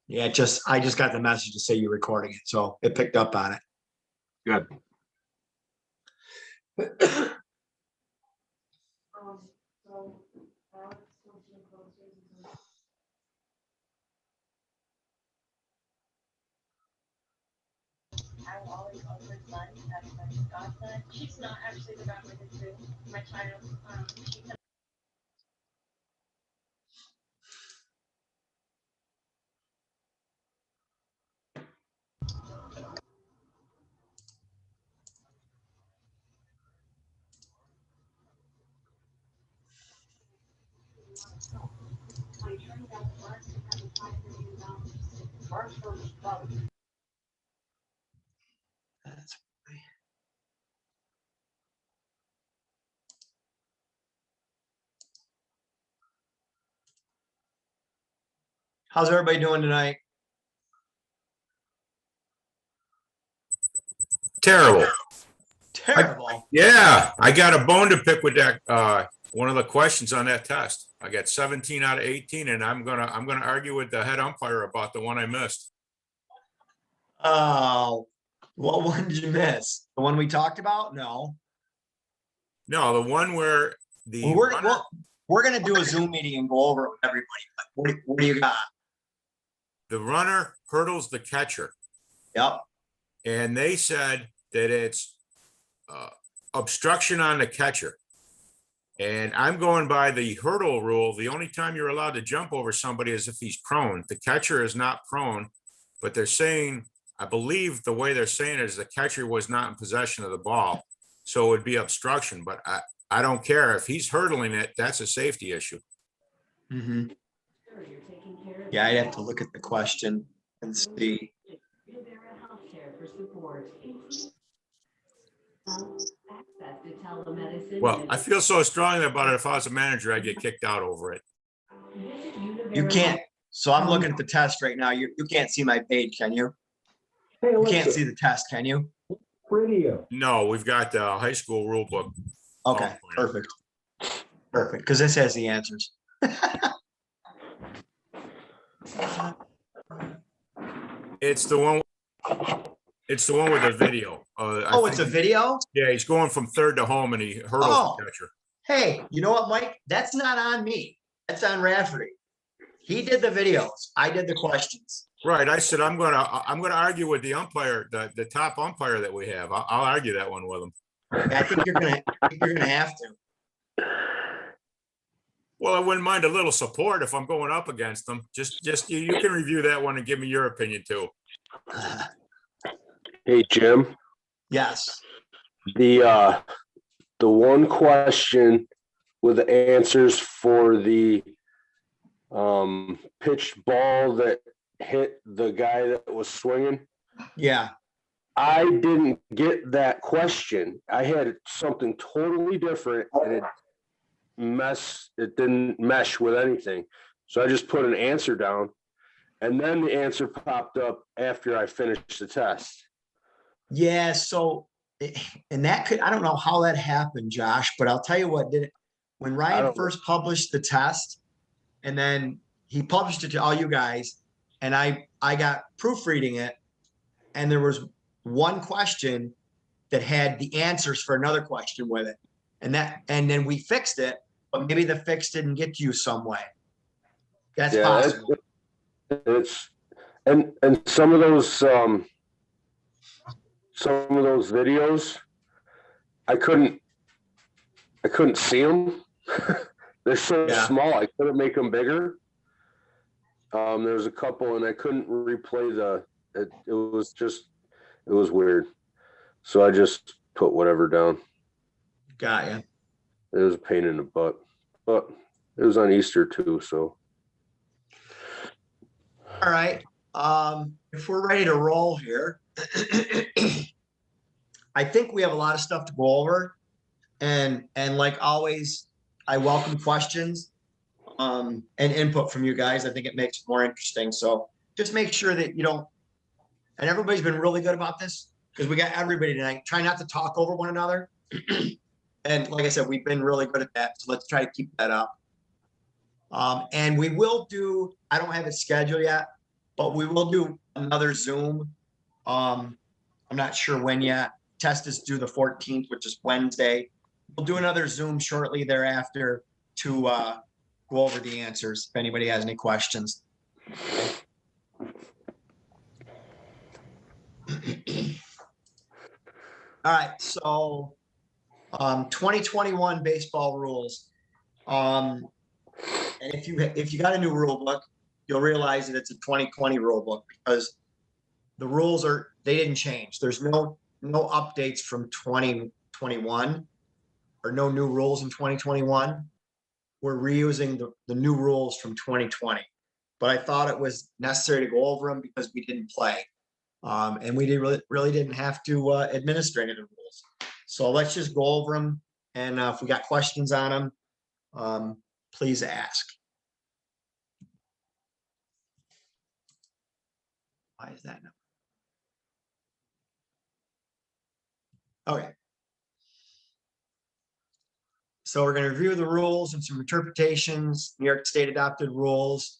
Yeah, I just got the message to say you're recording it, so it picked up on Good. it. I always call her son. That's my godson. She's not actually the godmother to my child. She's That's funny. How's everybody doing tonight? Terrible. Terrible. Yeah, I got a bone to pick with that. One of the questions on that test. I got 17 out of 18, and I'm gonna argue with the head umpire about the one I missed. Oh, what one did you miss? The one we talked about? No. No, the one where the We're gonna do a Zoom meeting and go over it with everybody. But what do you got? the runner hurdles the catcher, Yep. and they said that it's obstruction on the catcher. And I'm going by the hurdle rule. The only time you're allowed to jump over somebody is if he's prone. The catcher is not prone, but they're saying, I believe the way they're saying it is the catcher was not in possession of the ball. So it would be obstruction, but I don't care. If he's hurdling it, that's a safety issue. Mm-hmm. Yeah, I'd have to look at the question and see. Well, I feel so strongly about it. If I was a manager, I'd get kicked out over it. You can't. So I'm looking at the test right now. You can't see my page, can you? You can't see the test, can you? No, we've got the high school rule book. Okay, perfect. Perfect, because this has the answers. It's the one with the video. Oh, it's a video? Yeah, he's going from third to home and he hurdles the catcher. Hey, you know what, Mike? That's not on me. That's on Rafferty. He did the videos. I did the questions. Right. I said I'm gonna argue with the umpire, the top umpire that we have. I'll argue that one with him. I think you're gonna have to. Well, I wouldn't mind a little support if I'm going up against them. Just you can review that one and give me your opinion too. Hey, Jim. Yes. The one question with the answers for the pitched ball that hit the guy that was swinging. Yeah. I didn't get that question. I had something totally different and it didn't mesh with anything. So I just put an answer down and then the answer popped up after I finished the test. Yeah. So, and that I don't know how that happened, Josh, but I'll tell you what did it. When Ryan first published the test and then he published it to all you guys and I got proofreading it and there was one question that had the answers for another question with it. And then we fixed it, but maybe the fix didn't get to you some way. That's possible. It's and some of those videos, I couldn't see them. They're so small. I couldn't make them bigger. There's a couple, and I couldn't replay it was weird. So I just put whatever down. Got you. It was a pain in the butt, but it was on Easter too. So. All right. If we're ready to roll here, I think we have a lot of stuff to go over, and like always, I welcome questions and input from you guys. I think it makes it more interesting. So just make sure that you don't. And everybody's been really good about this because we got everybody tonight. Try not to talk over one another. And like I said, we've been really good at that. So let's try to keep that up. And we will do. I don't have it scheduled yet. but we will do another Zoom. I'm not sure when yet. Test is due the 14th, which is Wednesday. We'll do another Zoom shortly thereafter to go over the answers if anybody has any questions. All right, so 2021 baseball rules. And if you got a new rule book, you'll realize that it's a 2020 rule book because the rules they didn't change. There's no updates from 2021 or no new rules in 2021. We're reusing the new rules from 2020. But I thought it was necessary to go over them because we didn't play. And we really didn't have to administer any of the rules. So let's just go over them. And if we got questions on them, please ask. Why is that now? Okay. So we're going to review the rules and some interpretations, New York State adopted rules,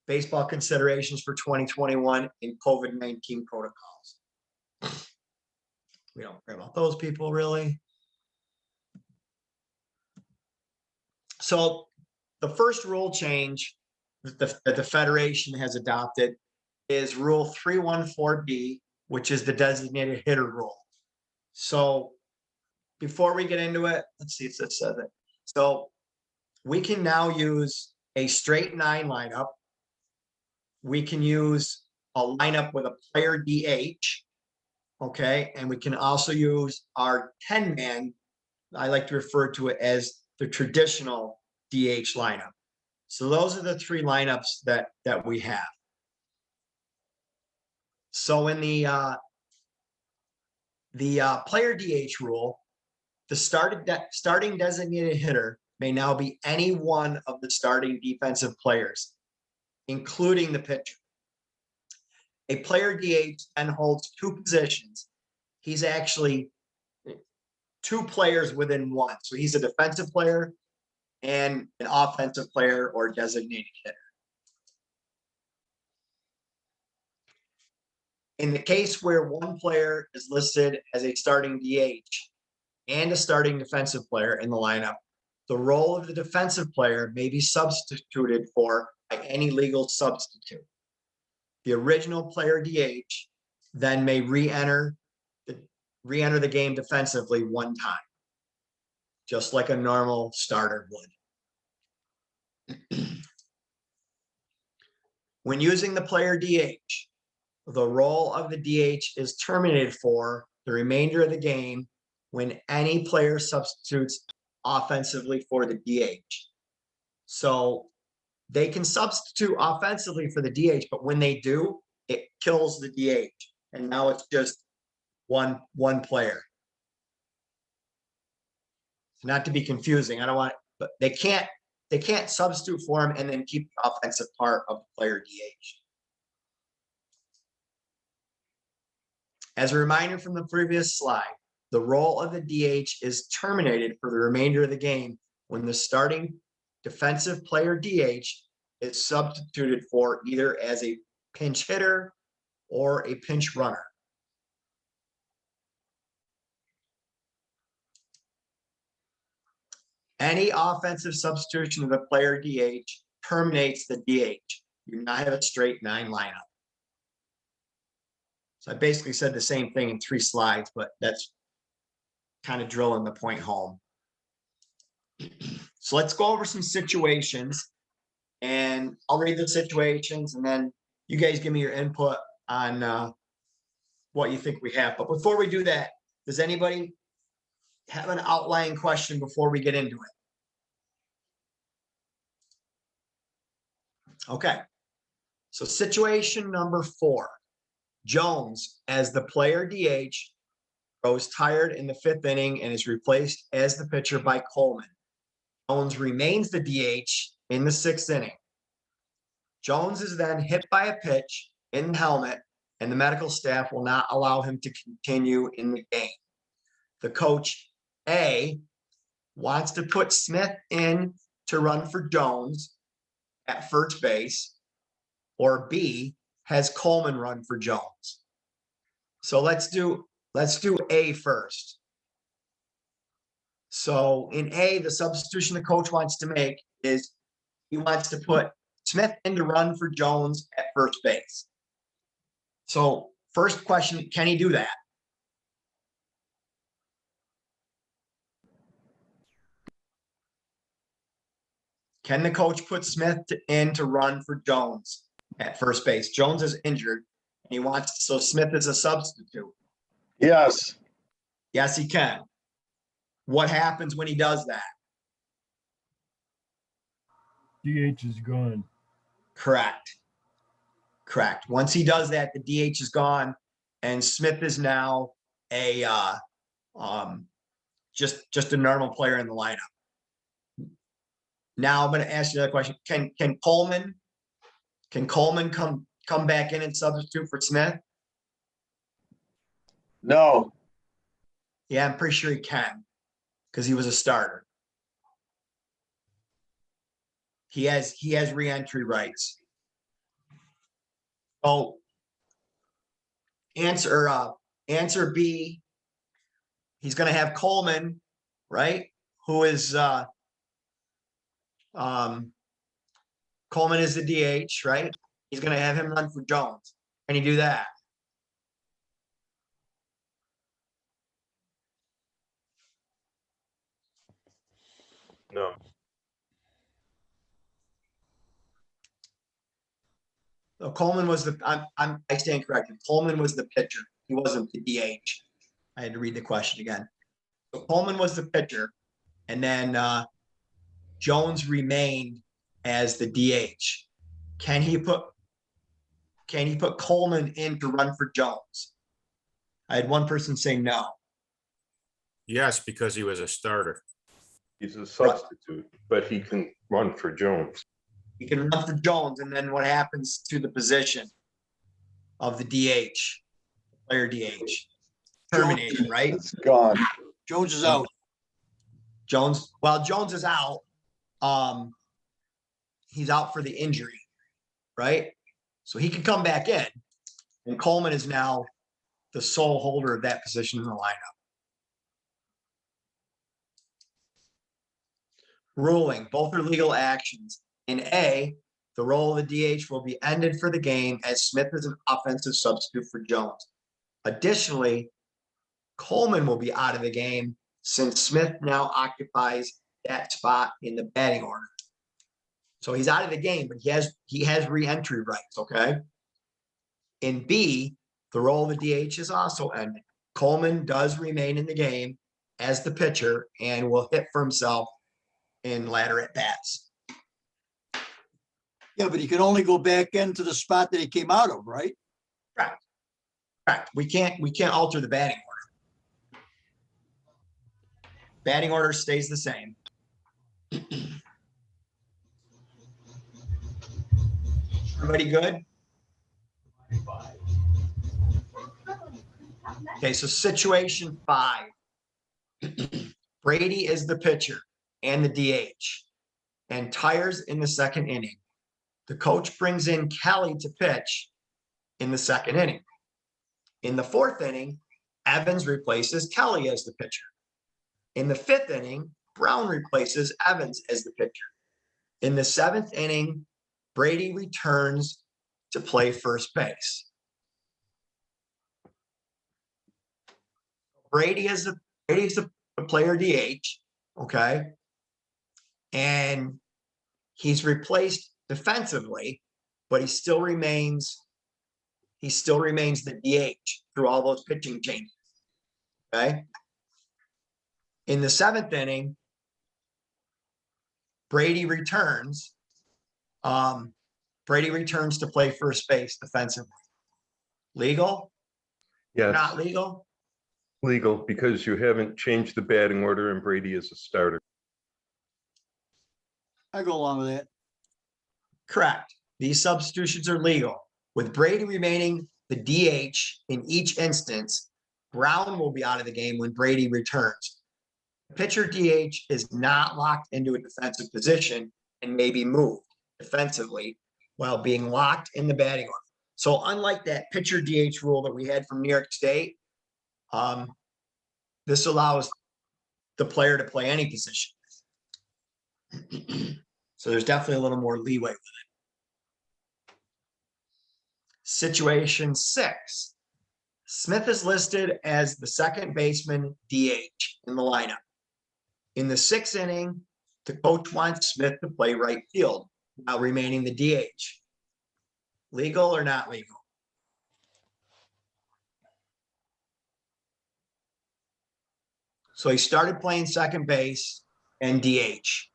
baseball considerations for 2021 in COVID-19 protocols. We don't care about those people really. So the first rule change that the Federation has adopted is Rule 314B, which is the designated hitter rule. So before we get into it, let's see if this says it. So we can now use a straight 9 lineup. We can use a lineup with a player DH, okay? And we can also use our 10-man, I like to refer to it as the traditional DH lineup. So those are the 3 lineups that we have. So in the player DH rule, the starting designated hitter may now be any one of the starting defensive players, including the pitcher. A player DH then holds 2 positions. He's actually 2 players within one. So he's a defensive player and an offensive player or designated hitter. In the case where one player is listed as a starting DH and a starting defensive player in the lineup, the role of the defensive player may be substituted for by any legal substitute. The original player DH then may re-enter the game defensively one time, just like a normal starter would. When using the player DH, the role of the DH is terminated for the remainder of the game when any player substitutes offensively for the DH. So they can substitute offensively for the DH, but when they do, it kills the DH. And now it's just one player. Not to be confusing, I don't want, but they can't substitute for him and then keep the offensive part of the player DH. As a reminder from the previous slide, the role of the DH is terminated for the remainder of the game when the starting defensive player DH is substituted for either as a pinch hitter or a pinch runner. Any offensive substitution of the player DH terminates the DH. You do not have a straight 9 lineup. So I basically said the same thing in 3 slides, but that's kind of drilling the point home. So let's go over some situations, and I'll read the situations and then you guys give me your input on what you think we have. But before we do that, does anybody have an outlying question before we get into it? Okay. So situation number 4, Jones as the player DH grows tired in the 5th inning and is replaced as the pitcher by Coleman. Jones remains the DH in the 6th inning. Jones is then hit by a pitch in the helmet, and the medical staff will not allow him to continue in the game. The coach, A, wants to put Smith in to run for Jones at first base. or B, has Coleman run for Jones? So let's do A first. So in A, the substitution the coach wants to make is he wants to put Smith in to run for Jones at first base. So first question, can he do that? Can the coach put Smith in to run for Jones at first base? Jones is injured and he wants, so Smith is a substitute. Yes. Yes, he can. What happens when he does that? DH is gone. Correct. Correct. Once he does that, the DH is gone and Smith is now a just a normal player in the lineup. Now I'm going to ask you another question. Can Coleman come back in and substitute for Smith? No. Yeah, I'm pretty sure he can because he was a starter. He has re-entry rights. Oh, answer B. He's going to have Coleman, right? Who is Coleman is the DH, right? He's going to have him run for Jones. Can he do that? No. So Coleman was I stand corrected. Coleman was the pitcher. He wasn't the DH. I had to read the question again. So Coleman was the pitcher, and then Jones remained as the DH. Can he put Coleman in to run for Jones? I had one person say no. Yes, because he was a starter. He's a substitute, but he can run for Jones. He can run for Jones, and then what happens to the position of the DH, player DH? Terminated, right? It's gone. Jones is out. Jones is out. He's out for the injury, right? So he can come back in, and Coleman is now the sole holder of that position in the lineup. Ruling, both are legal actions. In A, the role of the DH will be ended for the game as Smith is an offensive substitute for Jones. Additionally, Coleman will be out of the game since Smith now occupies that spot in the batting order. So he's out of the game, but he has re-entry rights, okay? In B, the role of the DH is also ended. Coleman does remain in the game as the pitcher and will hit for himself in latter at bats. Yeah, but he can only go back into the spot that he came out of, right? Correct. We can't alter the batting order. Batting order stays the same. Everybody good? Okay, so situation 5. Brady is the pitcher and the DH and tires in the second inning. The coach brings in Kelly to pitch in the second inning. In the fourth inning, Evans replaces Kelly as the pitcher. In the fifth inning, Brown replaces Evans as the pitcher. In the seventh inning, Brady returns to play first base. Brady's the player DH, okay? And he's replaced defensively, but he still remains the DH through all those pitching changes. Okay. In the seventh inning, Brady returns. Brady returns to play first base defensively. Legal? Yes, Not legal? legal, because you haven't changed the batting order and Brady is a starter. I go along with that. Correct. These substitutions are legal. With Brady remaining the DH in each instance, Brown will be out of the game when Brady returns. Pitcher DH is not locked into a defensive position and may be moved defensively while being locked in the batting order. So unlike that pitcher DH rule that we had from New York State, this allows the player to play any position. So there's definitely a little more leeway with it. Situation 6. Smith is listed as the second baseman DH in the lineup. In the 6th inning, the coach wants Smith to play right field while remaining the DH. Legal or not legal? So he started playing second base and DH.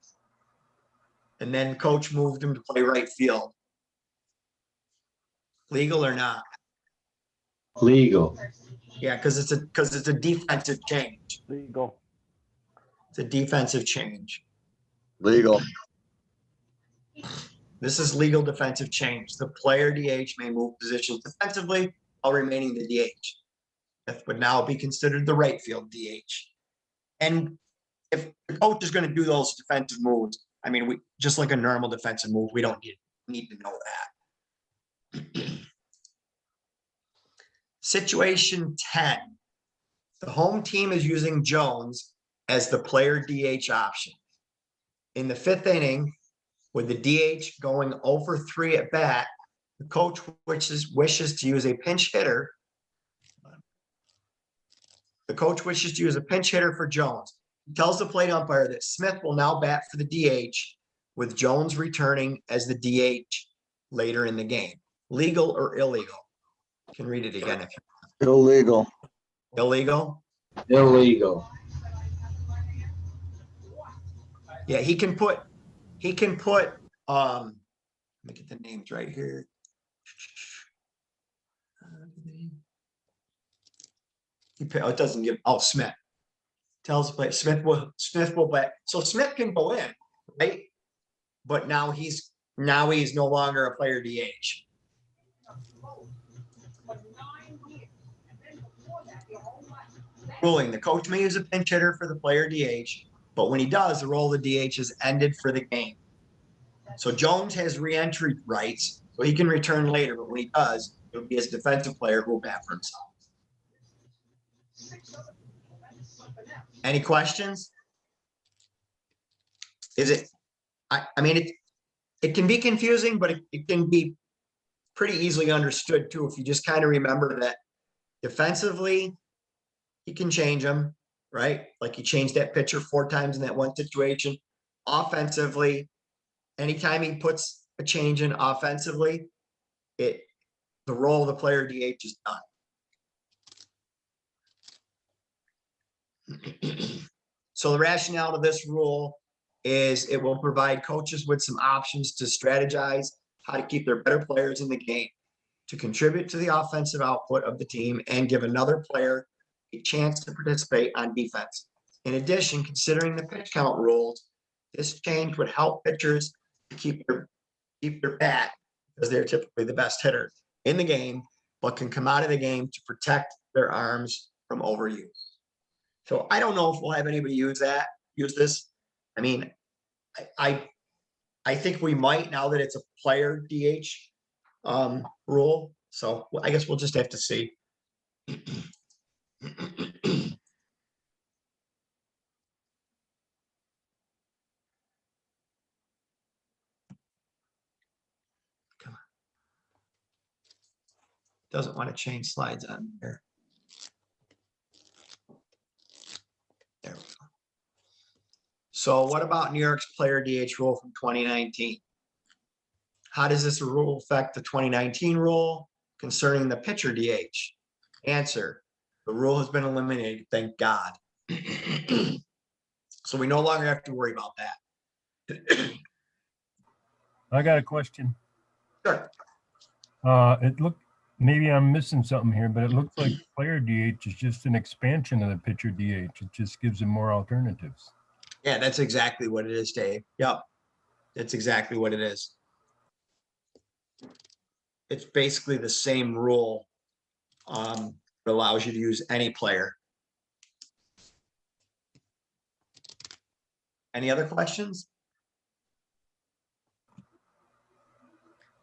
And then coach moved him to play right field. Legal or not? Legal. Yeah, because it's a defensive change. Legal. It's a defensive change. Legal. This is legal defensive change. The player DH may move positions defensively while remaining the DH. That would now be considered the right field DH. And if the coach is going to do those defensive moves, I mean, we just like a normal defensive move, we don't need to know that. Situation 10. The home team is using Jones as the player DH option. In the 5th inning, with the DH going 0 for 3 at bat, the coach wishes to use a pinch hitter. The coach wishes to use a pinch hitter for Jones. He tells the plate umpire that Smith will now bat for the DH, with Jones returning as the DH later in the game. Legal or illegal? You can read it again if you Illegal. illegal. Illegal. Yeah, he can put let me get the names right here. It doesn't give Smith. Tells the player Smith will bet. So Smith can go in, right? But now he's no longer a player DH. Ruling: the coach may use a pinch hitter for the player DH, but when he does, the role of the DH is ended for the game. So Jones has re-entry rights, so he can return later, but when he does, it'll be his defensive player who will bat for himself. Any questions? Is it, I mean, it can be confusing, but it can be pretty easily understood too, if you just kind of remember that defensively, he can change them, right? Like he changed that pitcher 4 times in that one situation. Offensively, anytime he puts a change in offensively, the role of the player DH is done. So the rationale of this rule is it will provide coaches with some options to strategize how to keep their better players in the game, to contribute to the offensive output of the team, and give another player a chance to participate on defense. In addition, considering the pitch count rules, this change would help pitchers keep their bat, because they're typically the best hitter in the game, but can come out of the game to protect their arms from overuse. So I don't know if we'll have anybody use this. I mean, I think we might, now that it's a player DH rule. So I guess we'll just have to see. Come on. Doesn't want to change slides on here. There we go. So what about New York's player DH rule from 2019? How does this rule affect the 2019 rule concerning the pitcher DH? Answer: the rule has been eliminated, thank God. So we no longer have to worry about that. I got a question. Sure. Maybe I'm missing something here, but it looks like player DH is just an expansion of the pitcher DH. It just gives them more alternatives. Yeah, that's exactly what it is, Dave. Yep. That's exactly what it is. It's basically the same rule. It allows you to use any player. Any other questions?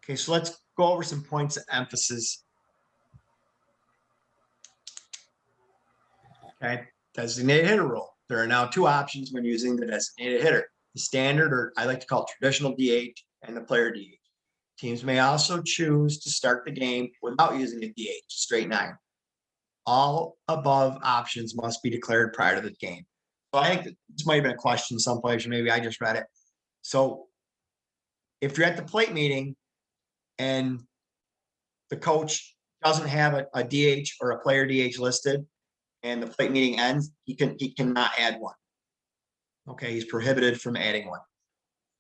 Okay, so let's go over some points of emphasis. Okay, designated hitter rule. There are now two options when using the designated hitter: the standard, or I like to call it traditional DH, and the player DH. Teams may also choose to start the game without using a DH, straight nine. All above options must be declared prior to the game. So I think this might have been a question someplace, or maybe I just read it. So if you're at the plate meeting and the coach doesn't have a DH or a player DH listed, and the plate meeting ends, he cannot add one. Okay, he's prohibited from adding one.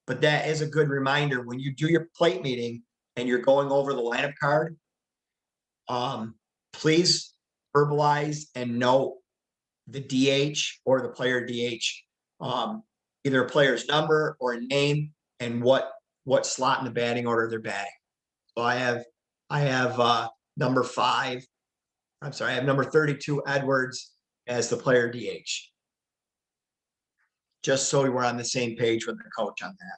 But that is a good reminder when you do your plate meeting and you're going over the lineup card. Please verbalize and note the DH or the player DH, either a player's number or a name and what slot in the batting order they're batting. So I have number 5. I'm sorry, I have number 32 Edwards as the player DH. Just so we're on the same page with the coach on that.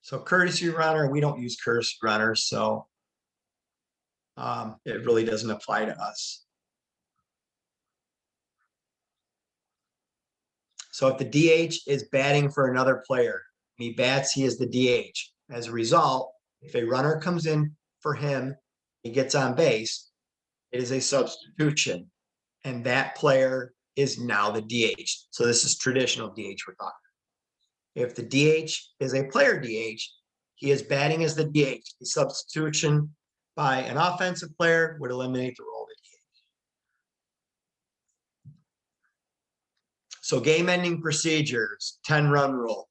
So courtesy runner, we don't use courtesy runners, so it really doesn't apply to us. So if the DH is batting for another player, and he bats, he is the DH. As a result, if a runner comes in for him, he gets on base, it is a substitution, and that player is now the DH. So this is traditional DH we're talking. If the DH is a player DH, he is batting as the DH. The substitution by an offensive player would eliminate the role of the DH. So game-ending procedures, 10-run rule.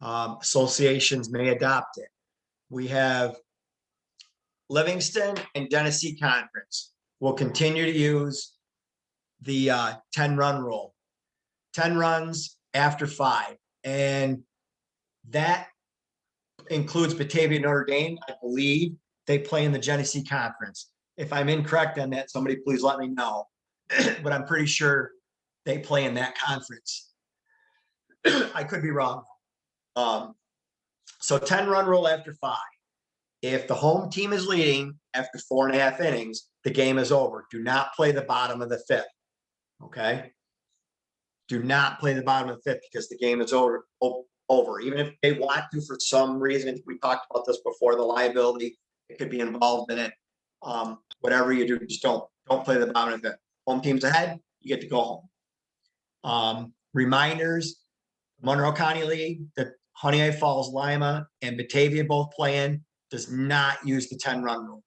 Associations may adopt it. We have Livingston and Genesee Conference will continue to use the 10-run rule. 10 runs after 5. And that includes Batavia Notre Dame. I believe they play in the Genesee Conference. If I'm incorrect on that, somebody please let me know. But I'm pretty sure they play in that conference. I could be wrong. So 10-run rule after 5. If the home team is leading after 4.5 innings, the game is over. Do not play the bottom of the 5th. Okay. Do not play the bottom of the 5th because the game is over. Even if they want to, for some reason, we talked about this before, the liability, it could be involved in it. Whatever you do, just don't play the bottom of the 5th. Home team's ahead, you get to go home. Reminders, Monroe County League, the Honey Falls, Lima, and Batavia both play in, does not use the 10-run rule.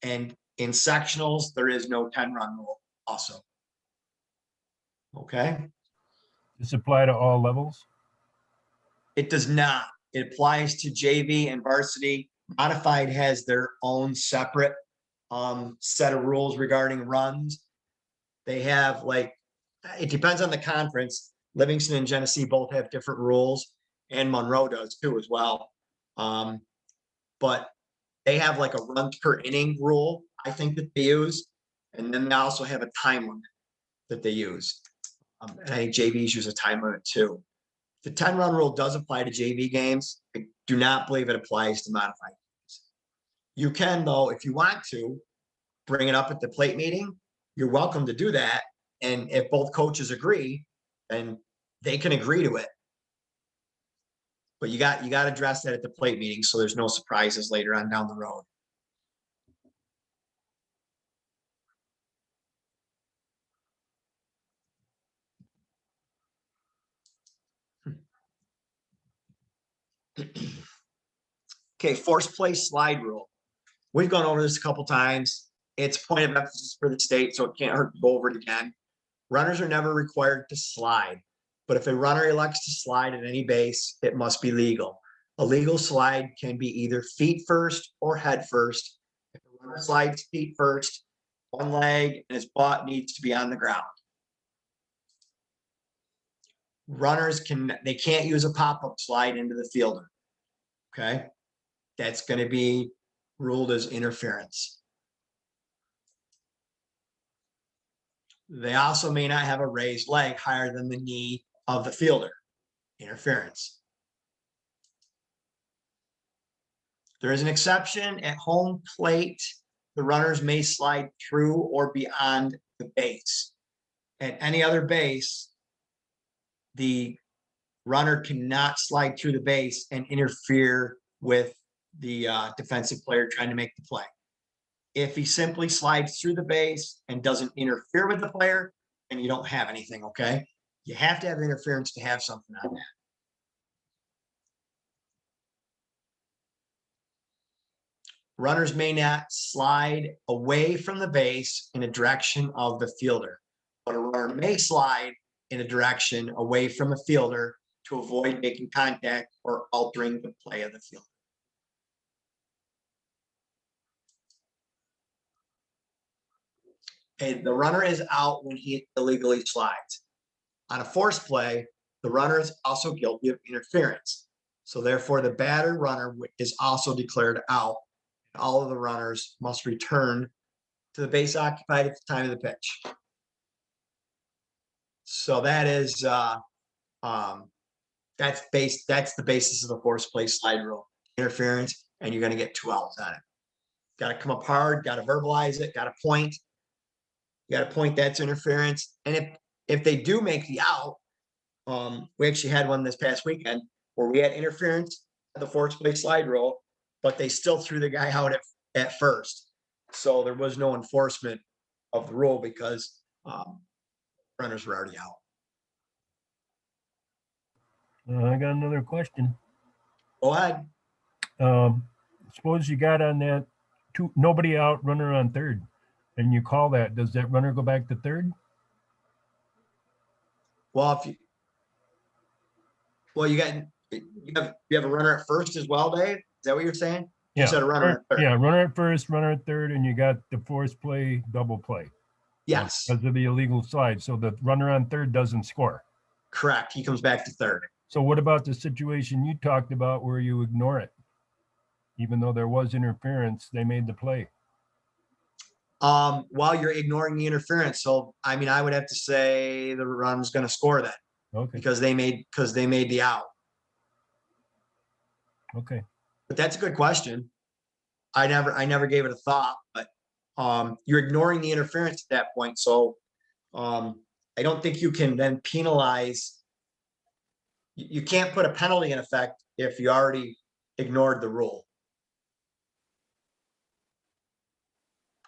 And in sectionals, there is no 10-run rule also. Okay. Does it apply to all levels? It does not. It applies to JV and varsity. Modified has their own separate set of rules regarding runs. They have it depends on the conference. Livingston and Genesee both have different rules, and Monroe does too as well. But they have a runs per inning rule, I think, that they use. And then they also have a time limit that they use. And I think JVs use a time limit too. The 10-run rule does apply to JV games. I do not believe it applies to modified games. You can, though, if you want to, bring it up at the plate meeting. You're welcome to do that. And if both coaches agree, then they can agree to it. But you got to address that at the plate meeting so there's no surprises later on down the road. Okay, forced play slide rule. We've gone over this a couple times. It's point of emphasis for the state, so it can't hurt to go over it again. Runners are never required to slide, but if a runner elects to slide at any base, it must be legal. A legal slide can be either feet first or head first. If a runner slides feet first, one leg and his butt needs to be on the ground. Runners can't use a pop-up slide into the fielder. Okay, that's going to be ruled as interference. They also may not have a raised leg higher than the knee of the fielder. Interference. There is an exception at home plate. The runners may slide through or beyond the base. At any other base, the runner cannot slide through the base and interfere with the defensive player trying to make the play. If he simply slides through the base and doesn't interfere with the player, then you don't have anything, okay? You have to have interference to have something on that. Runners may not slide away from the base in a direction of the fielder, but a runner may slide in a direction away from the fielder to avoid making contact or altering the play of the fielder. Okay, the runner is out when he illegally slides. On a forced play, the runner is also guilty of interference. So therefore, the batter runner is also declared out. All of the runners must return to the base occupied at the time of the pitch. So that is that's the basis of the forced play slide rule. Interference, and you're going to get 2 outs on it. Got to come up hard, got to verbalize it, got to point. You got to point that's interference. And if they do make the out, we actually had one this past weekend where we had interference at the forced play slide rule, but they still threw the guy out at first. So there was no enforcement of the rule because runners were already out. I got another question. Go ahead. Suppose you got on that nobody out, runner on third, and you call that. Does that runner go back to third? Well, you have a runner at first as well, Dave. Is that what you're saying? Yeah. You said a runner at third. Yeah, runner at first, runner at third, and you got the forced play, double play. Yes. Because of the illegal slide. So the runner on third doesn't score. Correct. He comes back to third. So what about the situation you talked about where you ignore it? Even though there was interference, they made the play. While you're ignoring the interference. So, I mean, I would have to say the run's going to score that. Okay. Because they made the out. Okay. But that's a good question. I never gave it a thought, but you're ignoring the interference at that point. So I don't think you can then penalize. You can't put a penalty in effect if you already ignored the rule.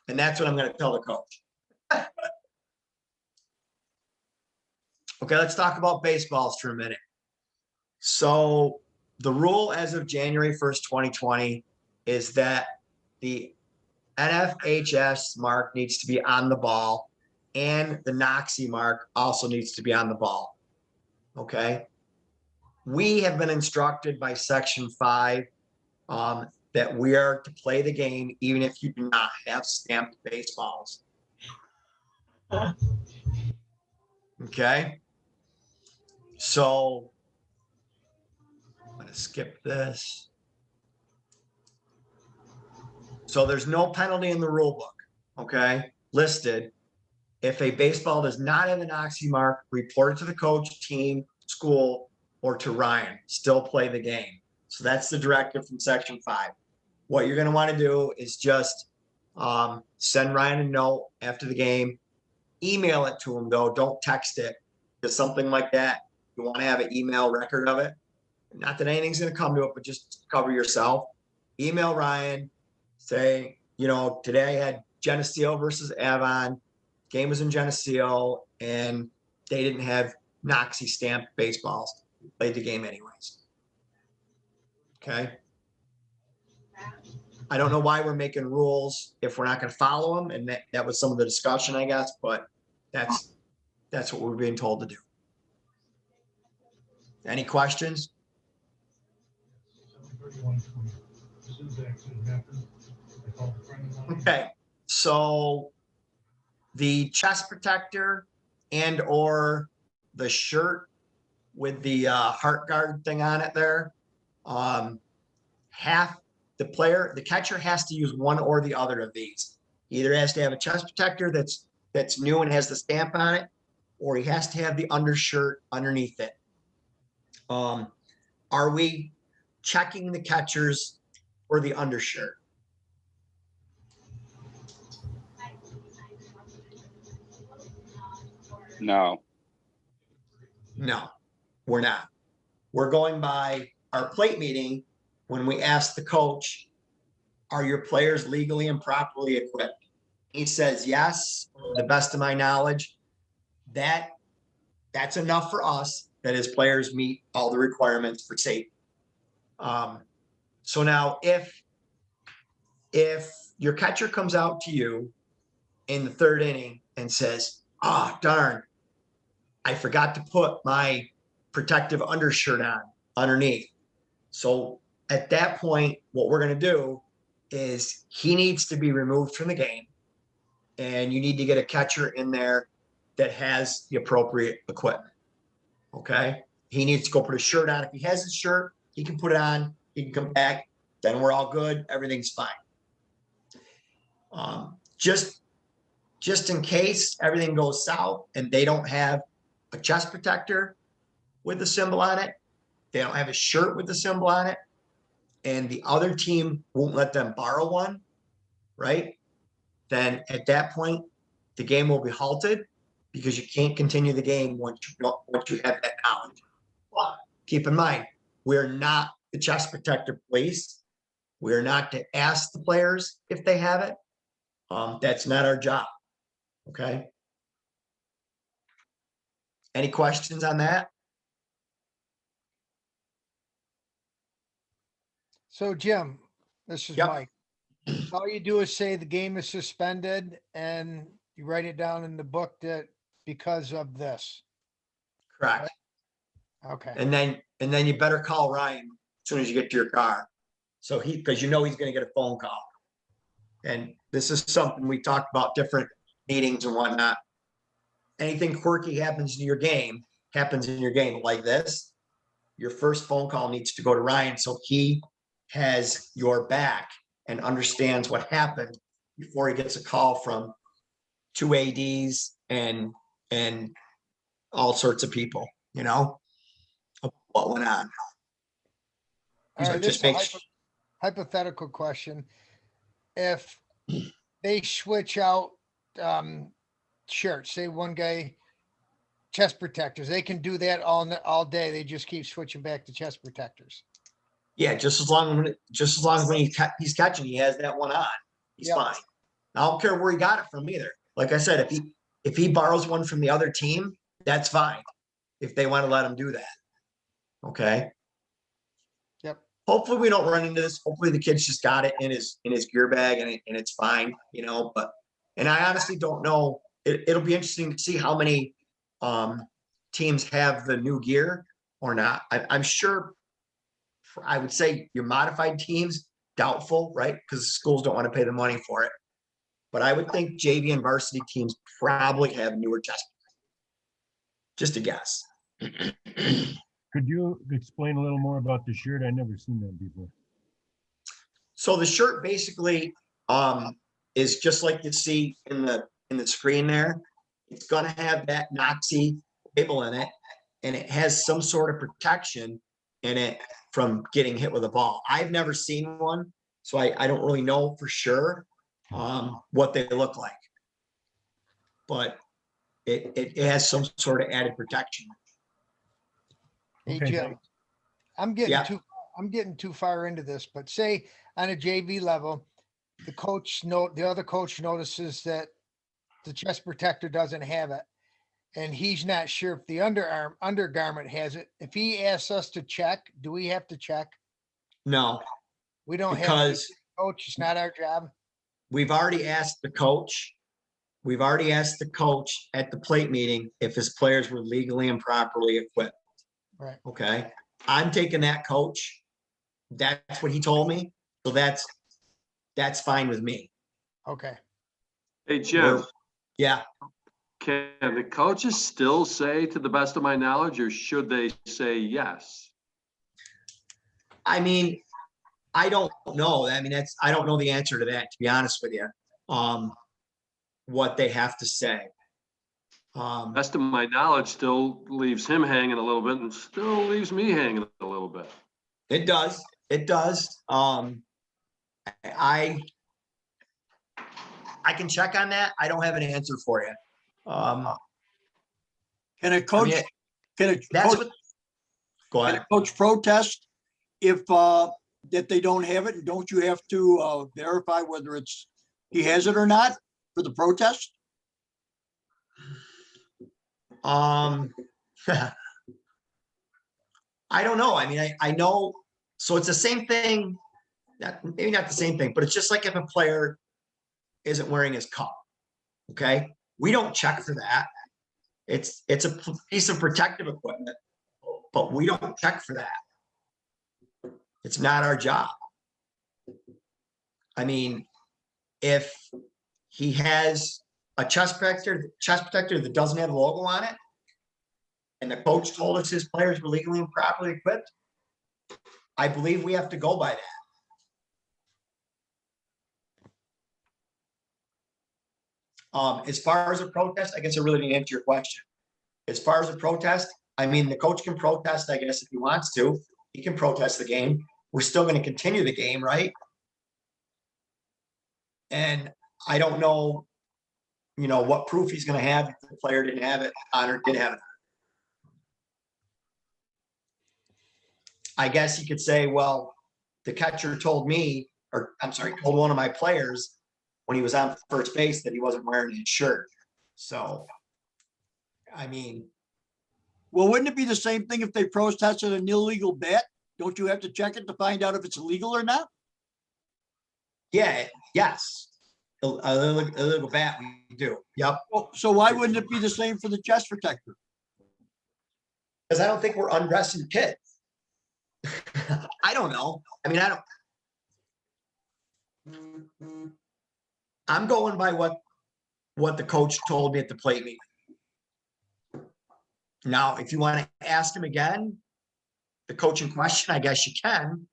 And that's what I'm going to tell the coach. Okay, let's talk about baseballs for a minute. So the rule as of January 1st, 2020 is that the NFHS mark needs to be on the ball and the NOXI mark also needs to be on the ball. Okay. We have been instructed by Section 5 that we are to play the game even if you do not have stamped baseballs. Okay. So I'm going to skip this. So there's no penalty in the rule book, okay, listed. If a baseball does not have an NOXI mark, report it to the coach, team, school, or to Ryan. Still play the game. So that's the directive from Section 5. What you're going to want to do is just send Ryan a note after the game. Email it to him, though. Don't text it. Just something like that. You want to have an email record of it. Not that anything's going to come to it, but just cover yourself. Email Ryan. Say, today I had Geneseo versus Avon. Game was in Geneseo, and they didn't have NOXI stamped baseballs. Played the game anyways. Okay. I don't know why we're making rules if we're not going to follow them, and that was some of the discussion, I guess. But that's what we're being told to do. Any questions? Okay, so the chest protector and or the shirt with the heart guard thing on it there, the catcher has to use one or the other of these. He either has to have a chest protector that's new and has the stamp on it, or he has to have the undershirt underneath it. Are we checking the catcher's or the undershirt? No. No, we're not. We're going by our plate meeting when we asked the coach, are your players legally and properly equipped? He says, yes, to the best of my knowledge. That's enough for us that his players meet all the requirements for safety. So now if your catcher comes out to you in the third inning and says, ah, darn, I forgot to put my protective undershirt on underneath. So at that point, what we're going to do is he needs to be removed from the game, and you need to get a catcher in there that has the appropriate equipment. Okay. He needs to go put his shirt on. If he has his shirt, he can put it on. He can come back. Then we're all good. Everything's fine. Just in case everything goes south and they don't have a chest protector with the symbol on it, they don't have a shirt with the symbol on it, and the other team won't let them borrow one, right? Then at that point, the game will be halted because you can't continue the game once you have that knowledge. But keep in mind, we're not the chest protector police. We're not to ask the players if they have it. That's not our job. Okay. Any questions on that? So Jim, this is Yep. Mike. All you do is say the game is suspended and you write it down in the book that because of this. Correct. Okay. And then you better call Ryan as soon as you get to your car. So because you know he's going to get a phone call. And this is something we talked about, different meetings and whatnot. Anything quirky happens in your game like this. Your first phone call needs to go to Ryan so he has your back and understands what happened before he gets a call from 2 ADs and all sorts of people, you know, of what went on. All So right, just this make is a hypothetical question. If they switch out shirts, say one guy chest protectors, they can do that all day. They just keep switching back to chest protectors. Yeah, just as long as when he's catching, he has that one on, he's Yep. fine. I don't care where he got it from either. Like I said, if he borrows one from the other team, that's fine. If they want to let him do that. Okay. Yep. Hopefully we don't run into this. Hopefully the kid's just got it in his gear bag and it's fine, you know, and I honestly don't know. It'll be interesting to see how many teams have the new gear or not. I'm sure I would say your modified teams, doubtful, right? Because schools don't want to pay the money for it. But I would think JV and varsity teams probably have newer chest. Just a guess. Could you explain a little more about the shirt? I never seen that before. So the shirt basically is just like you see in the screen there. It's gonna have that Noxie label in it, and it has some sort of protection in it from getting hit with a ball. I've never seen one, so I don't really know for sure what they look like. But it has some sort of added protection. Hey, Okay, Jim, thanks. I'm getting too far into this, but say on a JV level, the other coach notices that the chest protector doesn't have it, and he's not sure if the undergarment has it. If he asks us to check, do we have to check? No, We don't have because to, coach. It's not our job. we've already asked the coach. We've already asked the coach at the plate meeting if his players were legally and properly equipped. Right. Okay. I'm taking that coach. That's what he told me. So that's fine with me. Okay. Hey, Jim, Yeah. can the coaches still say to the best of my knowledge, or should they say yes? I mean, I don't know. I mean, I don't know the answer to that, to be honest with you. What they have to say. Best of my knowledge still leaves him hanging a little bit and still leaves me hanging a little bit. It does. It does. I can check on that. I don't have an answer for you. Can a coach, can a That's coach, what, go can ahead. a coach protest if, that they don't have it? And don't you have to, verify whether it's, he has it or not for the protest? I don't know. I mean, I know, so it's the same thing, maybe not the same thing, but it's just like if a player isn't wearing his cup, okay? We don't check for that. It's a piece of protective equipment, but we don't check for that. It's not our job. I mean, if he has a chest protector that doesn't have a logo on it, and the coach told us his players were legally and properly equipped, I believe we have to go by that. As far as a protest, I guess I really didn't answer your question. As far as a protest, I mean, the coach can protest, I guess, if he wants to. He can protest the game. We're still going to continue the game, right? And I don't know, what proof he's going to have if the player didn't have it on or did have it on. I guess you could say, well, the catcher told me, or I'm sorry, told one of my players when he was on first base that he wasn't wearing his shirt. So, I mean. Well, wouldn't it be the same thing if they protested an illegal bet? Don't you have to check it to find out if it's illegal or not? Yeah, yes. A illegal bat, we do. Yep. So why wouldn't it be the same for the chest protector? Because I don't think we're undressing kids. I don't know. I mean, I'm going by what the coach told me at the plate meeting. Now, if you want to ask him again, the coach in question, I guess you can.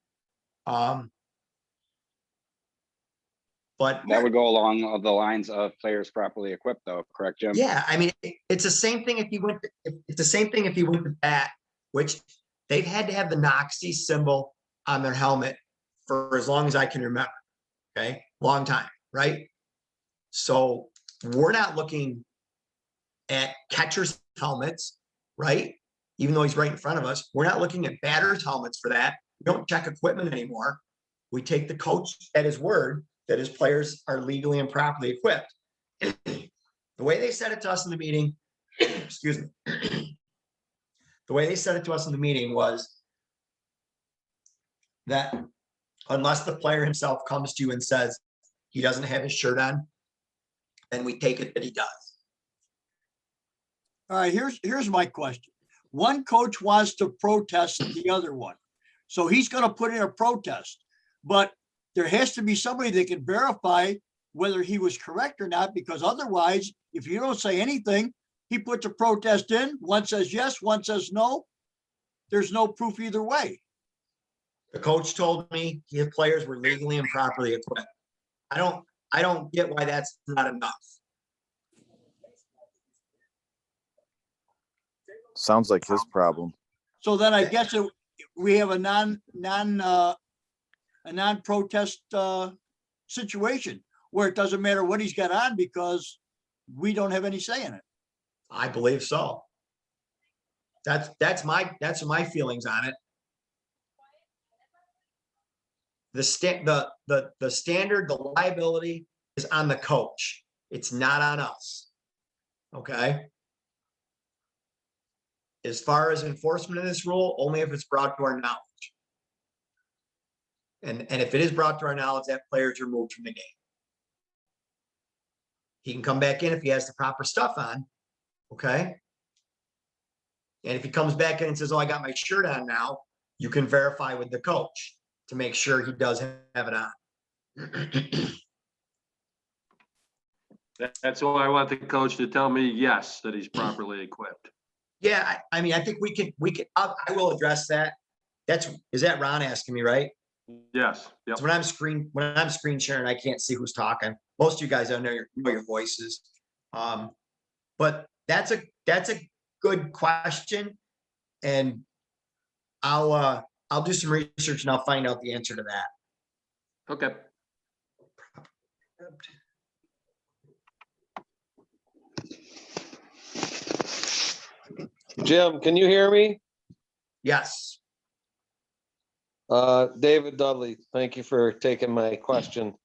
But that would go along the lines of players properly equipped, though, correct, Jim? Yeah, I mean, it's the same thing if you went. It's the same thing if you went to bat, which they've had to have the Noxie symbol on their helmet for as long as I can remember. Okay, long time, right? So we're not looking at catchers' helmets, right? Even though he's right in front of us, we're not looking at batters' helmets for that. We don't check equipment anymore. We take the coach at his word that his players are legally and properly equipped. The way they said it to us in the meeting, excuse me, the way they said it to us in the meeting was that unless the player himself comes to you and says he doesn't have his shirt on, then we take it that he does. All right, here's my question. One coach wants to protest the other one. So he's going to put in a protest, but there has to be somebody that can verify whether he was correct or not, because otherwise, if you don't say anything, he puts a protest in, one says yes, one says no. There's no proof either way. The coach told me his players were legally and properly equipped. I don't get why that's not enough. Sounds like his problem. So then I guess we have a non-protest situation where it doesn't matter what he's got on because we don't have any say in it. I believe so. That's my feelings on it. The standard, the liability is on the coach. It's not on us. Okay. As far as enforcement of this rule, only if it's brought to our knowledge. And if it is brought to our knowledge, that player is removed from the game. He can come back in if he has the proper stuff on. Okay. And if he comes back in and says, oh, I got my shirt on now, you can verify with the coach to make sure he does have it on. That's why I want the coach to tell me yes, that he's properly equipped. Yeah, I mean, I think we can. I will address that. Is that Ron asking me, right? Yes. Yep. So when I'm screen sharing, I can't see who's talking. Most of you guys, I know your voices. But that's a good question, and I'll do some research and I'll find out the answer to that. Okay. Jim, can you hear me? Yes. David Dudley, thank you for taking my question.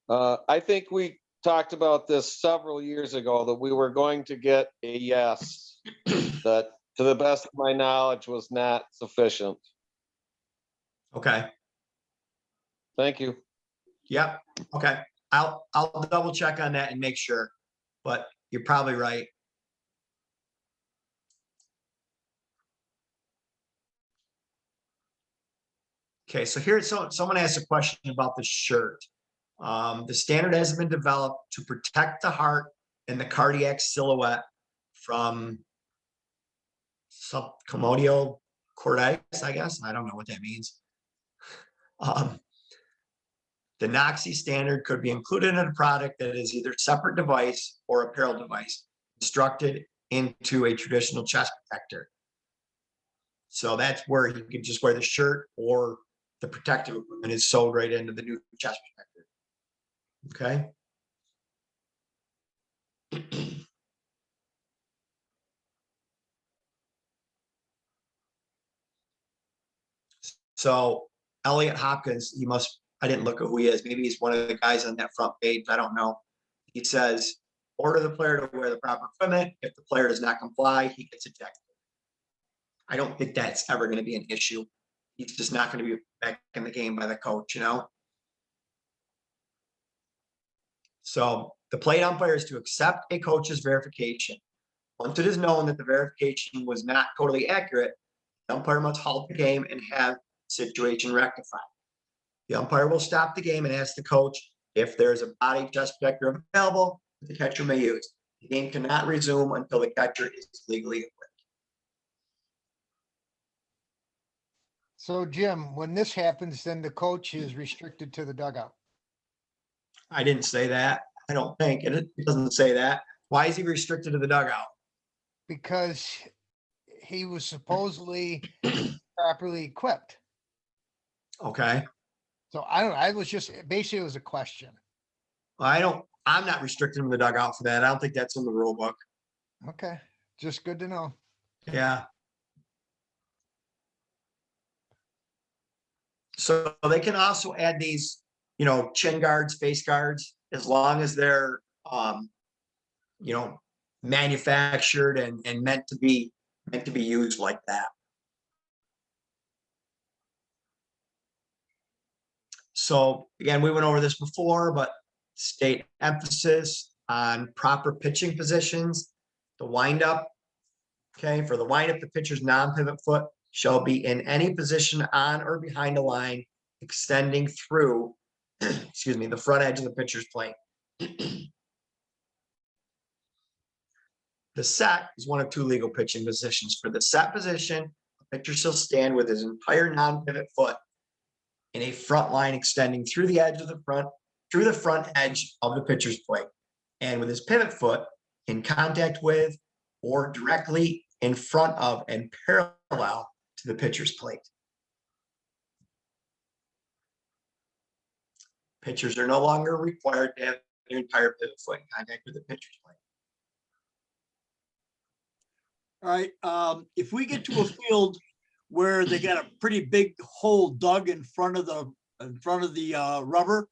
I think we talked about this several years ago, that we were going to get a yes, that to the best of my knowledge was not sufficient. Okay. Thank you. Yep. Okay. I'll double check on that and make sure, but you're probably right. Okay, so here, someone asked a question about the shirt. The standard hasn't been developed to protect the heart and the cardiac silhouette from subcommodio cordis, I guess. I don't know what that means. The NOXI standard could be included in a product that is either a separate device or apparel device constructed into a traditional chest protector. So that's where you can just wear the shirt, or the protective equipment is sewed right into the new chest protector. Okay. So Elliot Hopkins, I didn't look at who he is. Maybe he's one of the guys on that front page. I don't know. He says, order the player to wear the proper equipment. If the player does not comply, he gets ejected. I don't think that's ever going to be an issue. He's just not going to be back in the game by the coach, So the plate umpire is to accept a coach's verification. Once it is known that the verification was not totally accurate, the umpire must halt the game and have the situation rectified. The umpire will stop the game and ask the coach if there's a body chest protector available that the catcher may use. The game cannot resume until the catcher is legally equipped. So Jim, when this happens, then the coach is restricted to the dugout. I didn't say that. I don't think it doesn't say that. Why is he restricted to the dugout? Because he was supposedly properly equipped. Okay. So I don't know. I was just basically, it was a question. I'm not restricting him to the dugout for that. I don't think that's in the rule book. Okay. Just good to know. Yeah. So they can also add these, chin guards, face guards, as long as they're, manufactured and meant to be used like that. So again, we went over this before, but state emphasis on proper pitching positions, the windup. Okay, for the windup, the pitcher's non-pivot foot shall be in any position on or behind the line, extending through, the front edge of the pitcher's plate. The set is one of two legal pitching positions. For the set position, the pitcher shall stand with his entire non-pivot foot in a front line extending through the edge of the front edge of the pitcher's plate, and with his pivot foot in contact with or directly in front of and parallel to the pitcher's plate. Pitchers are no longer required to have their entire pivot foot in contact with the pitcher's plate. All right, if we get to a field where they got a pretty big hole dug in front of the rubber,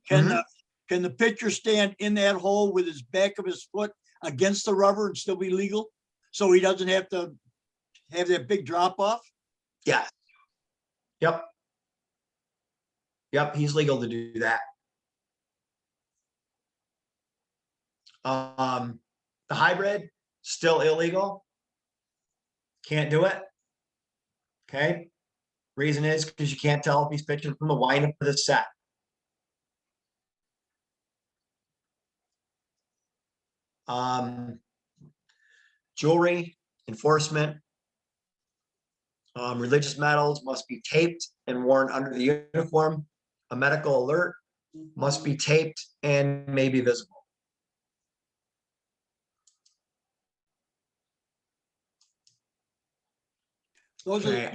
can the pitcher stand in that hole with his back of his foot against the rubber and still be legal? So he doesn't have to have that big drop off? Yeah. Yep. Yep, he's legal to do that. The hybrid, still illegal. Can't do it. Okay. Reason is because you can't tell if he's pitching from the windup to the set. Jewelry, enforcement, religious medals must be taped and worn under the uniform. A medical alert must be taped and may be visible. Those are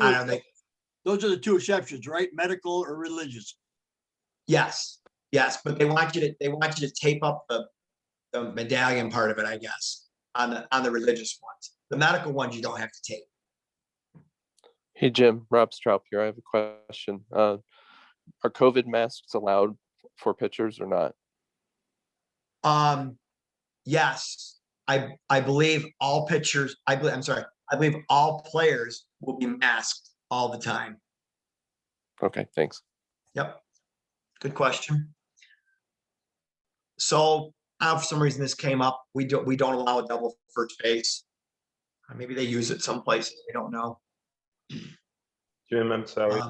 the two exceptions, right? Medical or religious? Yes. Yes, but they want you to tape up the medallion part of it, I guess, on the religious ones. The medical ones you don't have to tape. Hey, Jim, Rob Straub here. I have a question. Are COVID masks allowed for pitchers or not? Yes, I believe all pitchers, I believe all players will be masked all the time. Okay, thanks. Yep. Good question. So, for some reason this came up. We don't allow a double first base. Maybe they use it some places. I don't know. Jim, I'm sorry.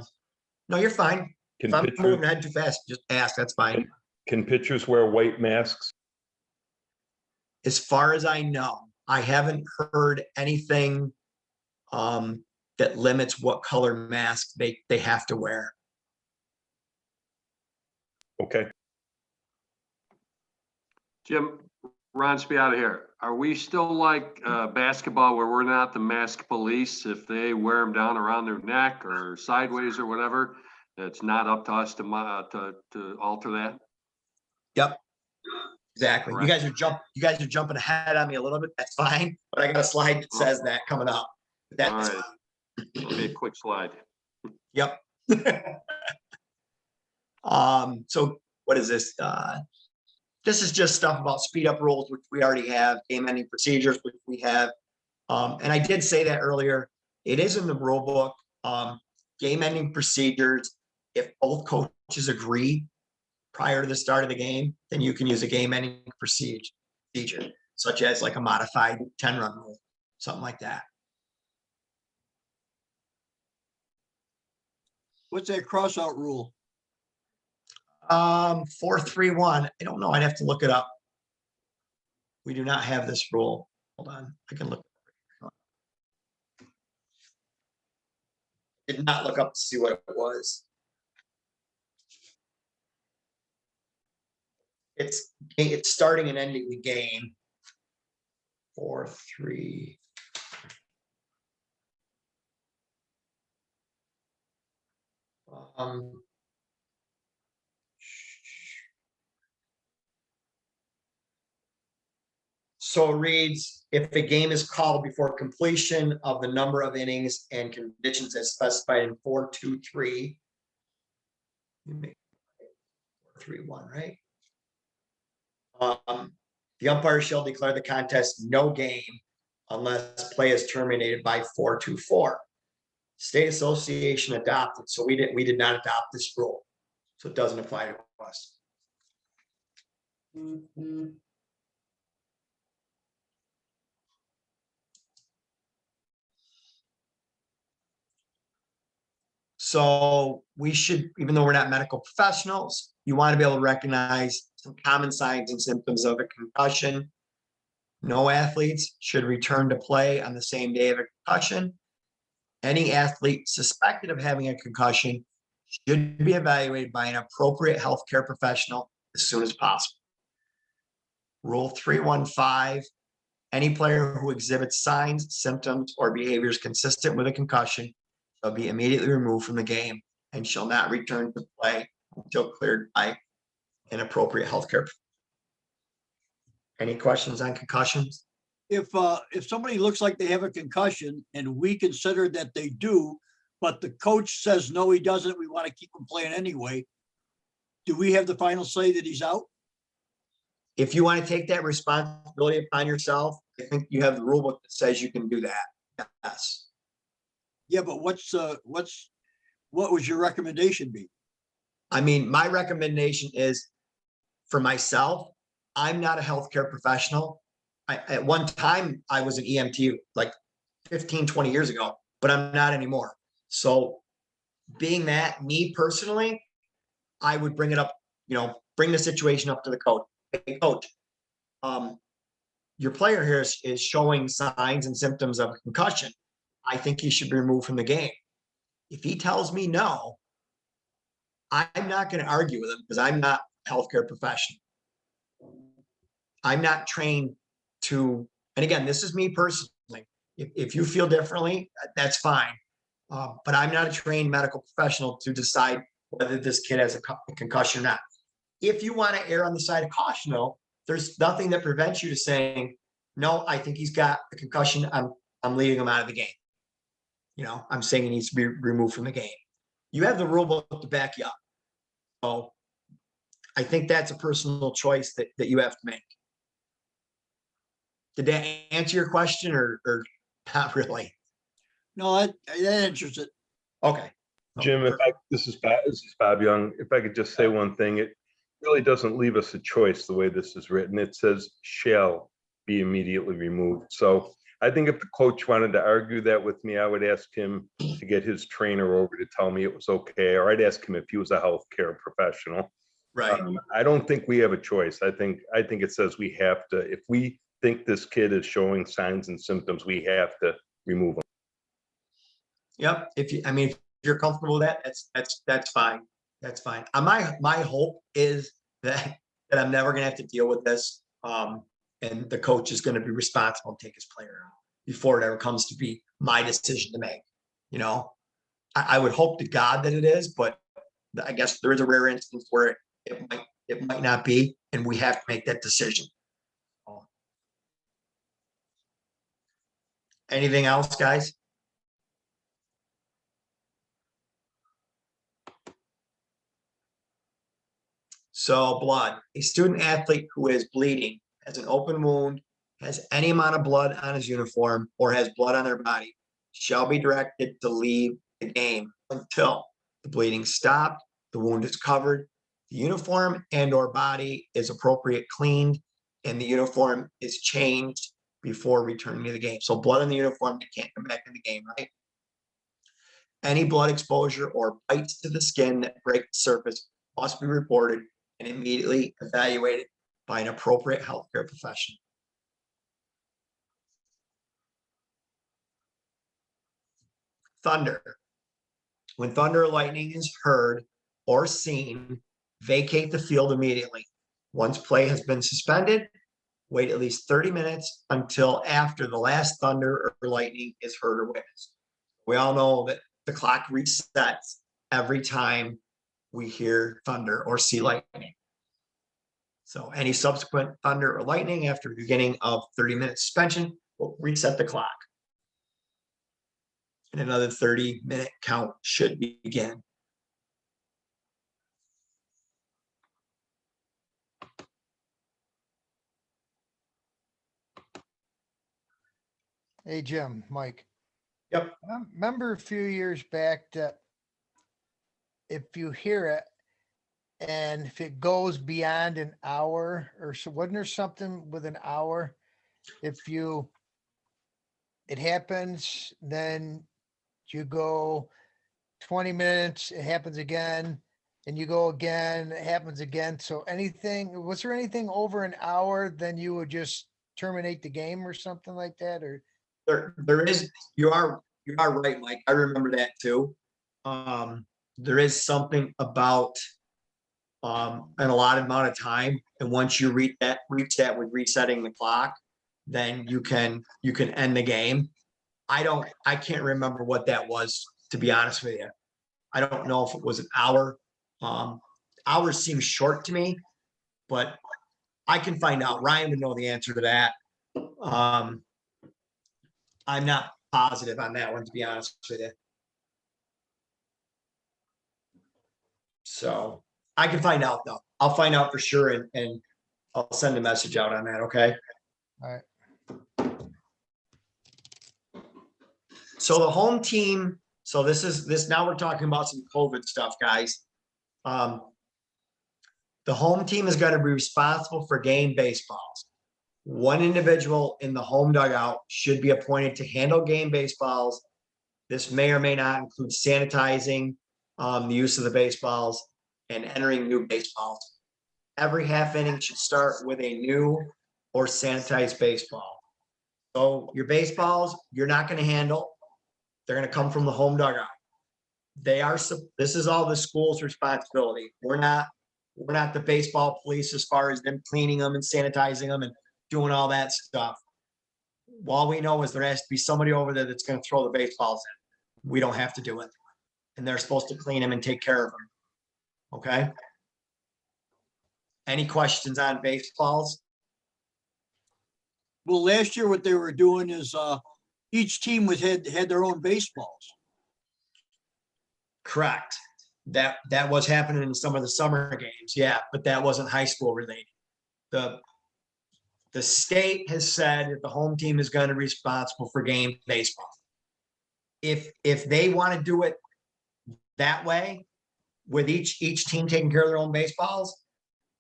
No, you're fine. Can If I'm pitchers, moving ahead too fast, just ask. That's fine. can pitchers wear white masks? As far as I know, I haven't heard anything that limits what color mask they have to wear. Okay. Jim, Ron Spiata here. Are we still like basketball where we're not the mask police? If they wear them down around their neck or sideways or whatever, it's not up to us to alter that? Yep. Exactly. Correct. You guys are jumping ahead on me a little bit. That's fine. But I got a slide that says that coming up. That's All right. It'll be a quick slide. Yep. So what is this? This is just stuff about speed up rules, which we already have, game ending procedures, which we have. And I did say that earlier. It is in the rule book. Game ending procedures. If both coaches agree prior to the start of the game, then you can use a game ending procedure, such as like a modified 10-run rule, something like that. What's that crossout rule? 4-3-1. I don't know. I'd have to look it up. We do not have this rule. Hold on. I can look. Did not look up to see what it was. It's starting and ending the game. 4-3. So it reads, if the game is called before completion of the number of innings and conditions as specified in 4-2-3. 4-3-1, right? The umpire shall declare the contest no game unless play is terminated by 4-2-4. State association adopted, so we did not adopt this rule, so it doesn't apply to us. So we should, even though we're not medical professionals, you want to be able to recognize some common signs and symptoms of a concussion. No athletes should return to play on the same day of a concussion. Any athlete suspected of having a concussion should be evaluated by an appropriate healthcare professional as soon as possible. Rule 315, any player who exhibits signs, symptoms, or behaviors consistent with a concussion shall be immediately removed from the game and shall not return to play until cleared by an appropriate healthcare. Any questions on concussions? If somebody looks like they have a concussion and we consider that they do, but the coach says, no, he doesn't, we want to keep him playing anyway, do we have the final say that he's out? If you want to take that responsibility upon yourself, I think you have the rule book that says you can do that. Yes. Yeah, but what would your recommendation be? I mean, my recommendation is for myself, I'm not a healthcare professional. At one time, I was an EMT like 15, 20 years ago, but I'm not anymore. So being that, me personally, I would bring it up, bring the situation up to the coach. Hey, coach, your player here is showing signs and symptoms of a concussion. I think he should be removed from the game. If he tells me no, I'm not going to argue with him because I'm not a healthcare professional. I'm not trained to, and again, this is me personally. If you feel differently, that's fine. But I'm not a trained medical professional to decide whether this kid has a concussion or not. if you want to err on the side of caution, though, there's nothing that prevents you to saying, no, I think he's got a concussion. I'm leaving him out of the game. I'm saying he needs to be removed from the game. You have the rule book to back you up. So I think that's a personal choice that you have to make. Did that answer your question or not really? No, that answers it. Okay. Jim, this is Bob Young. If I could just say one thing, it really doesn't leave us a choice the way this is written. It says shall be immediately removed. So I think if the coach wanted to argue that with me, I would ask him to get his trainer over to tell me it was okay, or I'd ask him if he was a healthcare professional. Right. I don't think we have a choice. I think it says we have to, if we think this kid is showing signs and symptoms, we have to remove him. Yep. If you're comfortable with that, that's fine. That's fine. My hope is that I'm never gonna have to deal with this. And the coach is going to be responsible and take his player out before it ever comes to be my decision to make. I would hope to God that it is, but I guess there is a rare instance where it might not be, and we have to make that decision. Anything else, guys? So blood, a student athlete who is bleeding, has an open wound, has any amount of blood on his uniform, or has blood on their body, shall be directed to leave the game until the bleeding stopped, the wound is covered, the uniform and or body is appropriate cleaned, and the uniform is changed before returning to the game. So blood in the uniform, they can't come back in the game, right? Any blood exposure or bites to the skin that break the surface must be reported and immediately evaluated by an appropriate healthcare professional. Thunder. When thunder or lightning is heard or seen, vacate the field immediately. Once play has been suspended, wait at least 30 minutes until after the last thunder or lightning is heard or witnessed. We all know that the clock resets every time we hear thunder or see lightning. So any subsequent thunder or lightning after the beginning of 30-minute suspension will reset the clock. And another 30-minute count should begin. Hey, Jim, Mike. Yep. I remember a few years back that if you hear it and if it goes beyond an hour or so, wasn't there something with an hour? If it happens, then you go 20 minutes, it happens again, and you go again, it happens again. So was there anything over an hour, then you would just terminate the game or something like that? Or there is, you are right, Mike. I remember that too. There is something about an allotted amount of time, and once you reach that with resetting the clock, then you can end the game. I can't remember what that was, to be honest with you. I don't know if it was an hour. Hours seem short to me, but I can find out. Ryan would know the answer to that. I'm not positive on that one, to be honest with you. So I can find out though. I'll find out for sure and I'll send a message out on that. Okay. all right. So the home team, so now we're talking about some COVID stuff, guys. The home team is going to be responsible for game baseballs. One individual in the home dugout should be appointed to handle game baseballs. This may or may not include sanitizing the use of the baseballs and entering new baseballs. Every half inning should start with a new or sanitized baseball. So your baseballs, you're not going to handle. They're going to come from the home dugout. This is all the school's responsibility. We're not the baseball police as far as them cleaning them and sanitizing them and doing all that stuff. All we know is there has to be somebody over there that's going to throw the baseballs in. We don't have to do it. And they're supposed to clean them and take care of them. Okay. Any questions on baseballs? Well, last year what they were doing is each team had their own baseballs. Correct. That was happening in some of the summer games, yeah, but that wasn't high school related. The state has said that the home team is going to be responsible for game baseball. If they want to do it that way, with each team taking care of their own baseballs,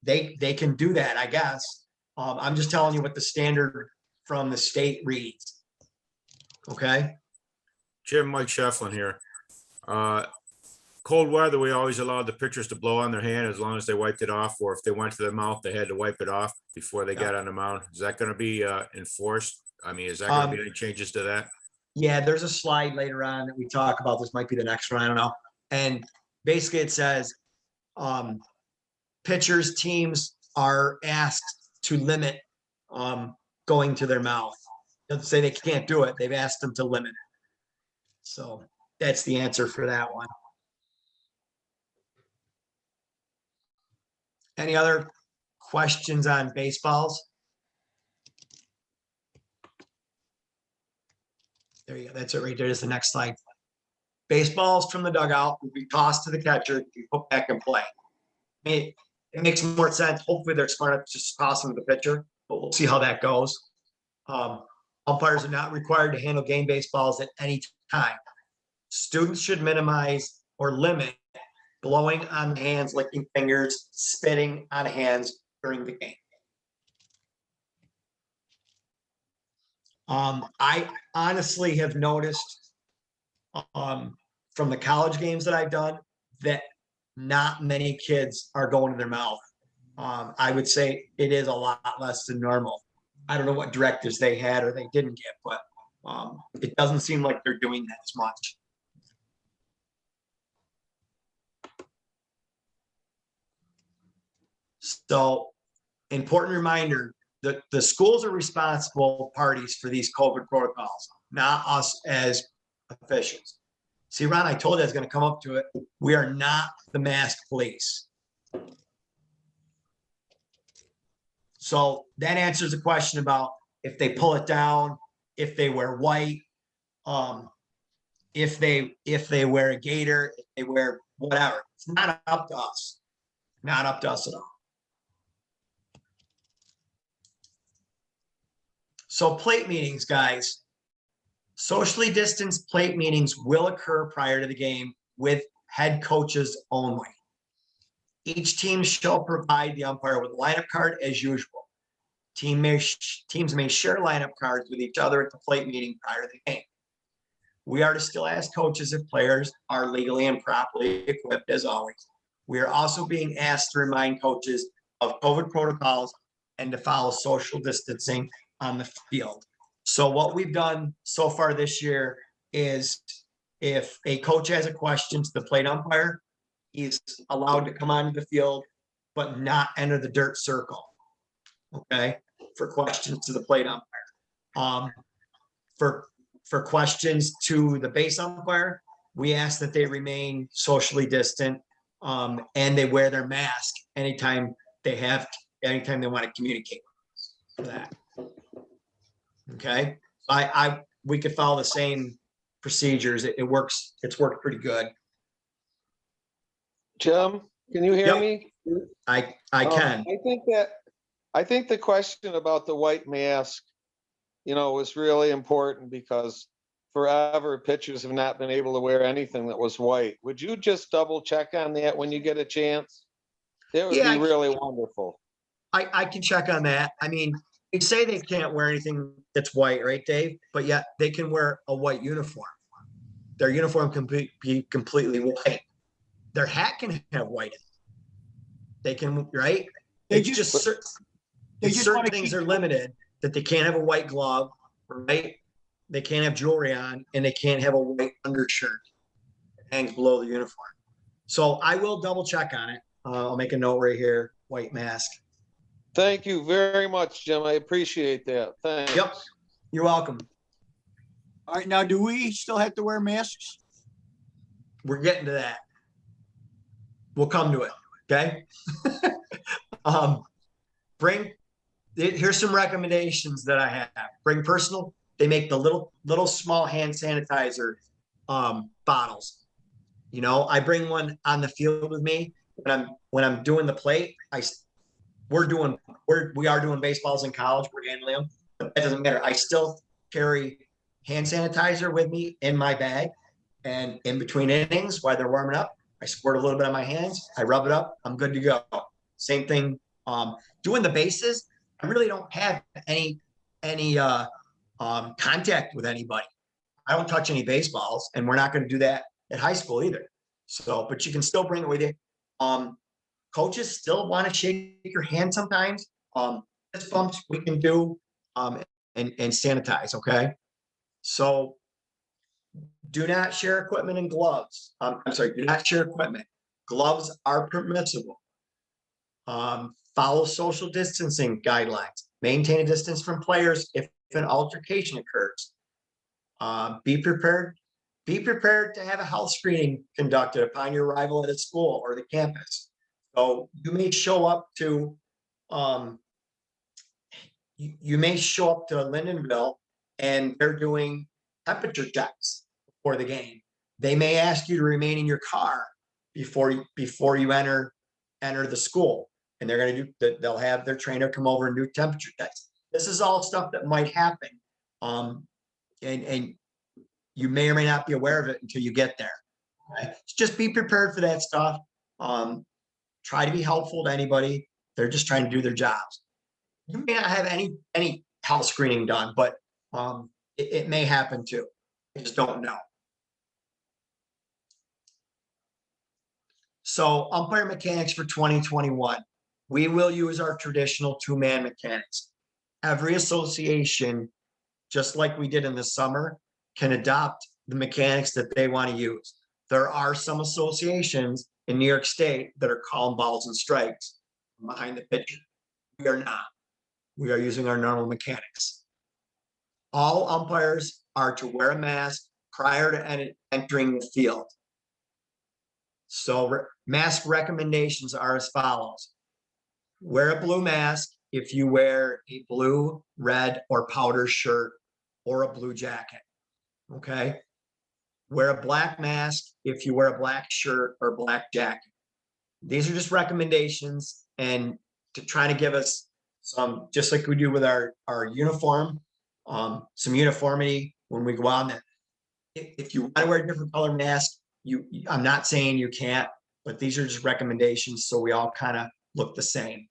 they can do that, I guess. I'm just telling you what the standard from the state reads. Okay. Jim, Mike Shefflin here. Cold weather, we always allowed the pitchers to blow on their hand as long as they wiped it off, or if they went to the mouth, they had to wipe it off before they got on the mound. Is that going to be enforced? I mean, is that going to be any changes to that? Yeah, there's a slide later on that we talk about. This might be the next one. I don't know. And basically it says pitchers teams are asked to limit going to their mouth. Doesn't say they can't do it. They've asked them to limit it. So that's the answer for that one. Any other questions on baseballs? There you go. That's it right there. Is the next slide. Baseballs from the dugout will be tossed to the catcher to be put back in play. I mean, it makes more sense. Hopefully they're smart enough to just toss them to the pitcher, but we'll see how that goes. Umpires are not required to handle game baseballs at any time. Students should minimize or limit blowing on hands, licking fingers, spitting on hands during the game. I honestly have noticed from the college games that I've done that not many kids are going to their mouth. I would say it is a lot less than normal. I don't know what directives they had or they didn't get, but it doesn't seem like they're doing that as much. So, important reminder, the schools are responsible parties for these COVID protocols, not us as officials. See, Ron, I told you I was going to come up to it. We are not the mask police. So that answers the question about if they pull it down, if they wear white, if they wear a gaiter, if they wear whatever. It's not up to us. Not up to us at all. So plate meetings, guys. Socially distanced plate meetings will occur prior to the game with head coaches only. Each team shall provide the umpire with a lineup card as usual. Teams may share lineup cards with each other at the plate meeting prior to the game. We are to still ask coaches if players are legally and properly equipped as always. We are also being asked to remind coaches of COVID protocols and to follow social distancing on the field. So what we've done so far this year is if a coach has a question to the plate umpire, he's allowed to come onto the field, but not enter the dirt circle. Okay, for questions to the plate umpire. For questions to the base umpire, we ask that they remain socially distant and they wear their mask anytime they want to communicate for that. Okay, we could follow the same procedures. It works. It's worked pretty good. Jim, can you hear me? I can. I think the question about the white mask, was really important because forever pitchers have not been able to wear anything that was white. Would you just double check on that when you get a chance? It would be really wonderful. I can check on that. I mean, they say they can't wear anything that's white, right, Dave? But yet they can wear a white uniform. Their uniform can be completely white. Their hat can have white in it. They can, right? Certain things are limited, that they can't have a white glove, right? They can't have jewelry on, and they can't have a white undershirt that hangs below the uniform. So I will double check on it. I'll make a note right here, white mask. Thank you very much, Jim. I appreciate that. Thanks. Yep. You're welcome. All right, now do we still have to wear masks? We're getting to that. We'll come to it. Okay. Here's some recommendations that I have. Bring personal, they make the little small hand sanitizer bottles. You know, I bring one on the field with me when I'm doing the plate. We are doing baseballs in college. We're handling them, but that doesn't matter. I still carry hand sanitizer with me in my bag, and in between innings while they're warming up, I squirt a little bit on my hands. I rub it up. I'm good to go. Same thing. Doing the bases, I really don't have any contact with anybody. I don't touch any baseballs, and we're not going to do that at high school either. So, but you can still bring it with you. Coaches still want to shake your hand sometimes. Fist bumps we can do, and sanitize. Okay. So do not share equipment and gloves. I'm sorry, do not share equipment. Gloves are permissible. Follow social distancing guidelines. Maintain a distance from players if an altercation occurs. Be prepared to have a health screening conducted upon your arrival at a school or the campus. So you may show up to Lindenville and they're doing temperature checks before the game. They may ask you to remain in your car before you enter the school, and they're going to do. They'll have their trainer come over and do temperature checks. This is all stuff that might happen, and you may or may not be aware of it until you get there. Okay? Just be prepared for that stuff. Try to be helpful to anybody. They're just trying to do their jobs. You may not have any health screening done, but it may happen too. I just don't know. So umpire mechanics for 2021. We will use our traditional two-man mechanics. Every association, just like we did in the summer, can adopt the mechanics that they want to use. There are some associations in New York State that are calling balls and strikes behind the pitcher. We are not. We are using our normal mechanics. All umpires are to wear a mask prior to entering the field. So mask recommendations are as follows. Wear a blue mask if you wear a blue, red, or powder shirt or a blue jacket. Okay. Wear a black mask if you wear a black shirt or black jacket. These are just recommendations, and to try to give us some, just like we do with our uniform, some uniformity when we go out there. If you want to wear a different color mask, I'm not saying you can't, but these are just recommendations so we all kind of look the same.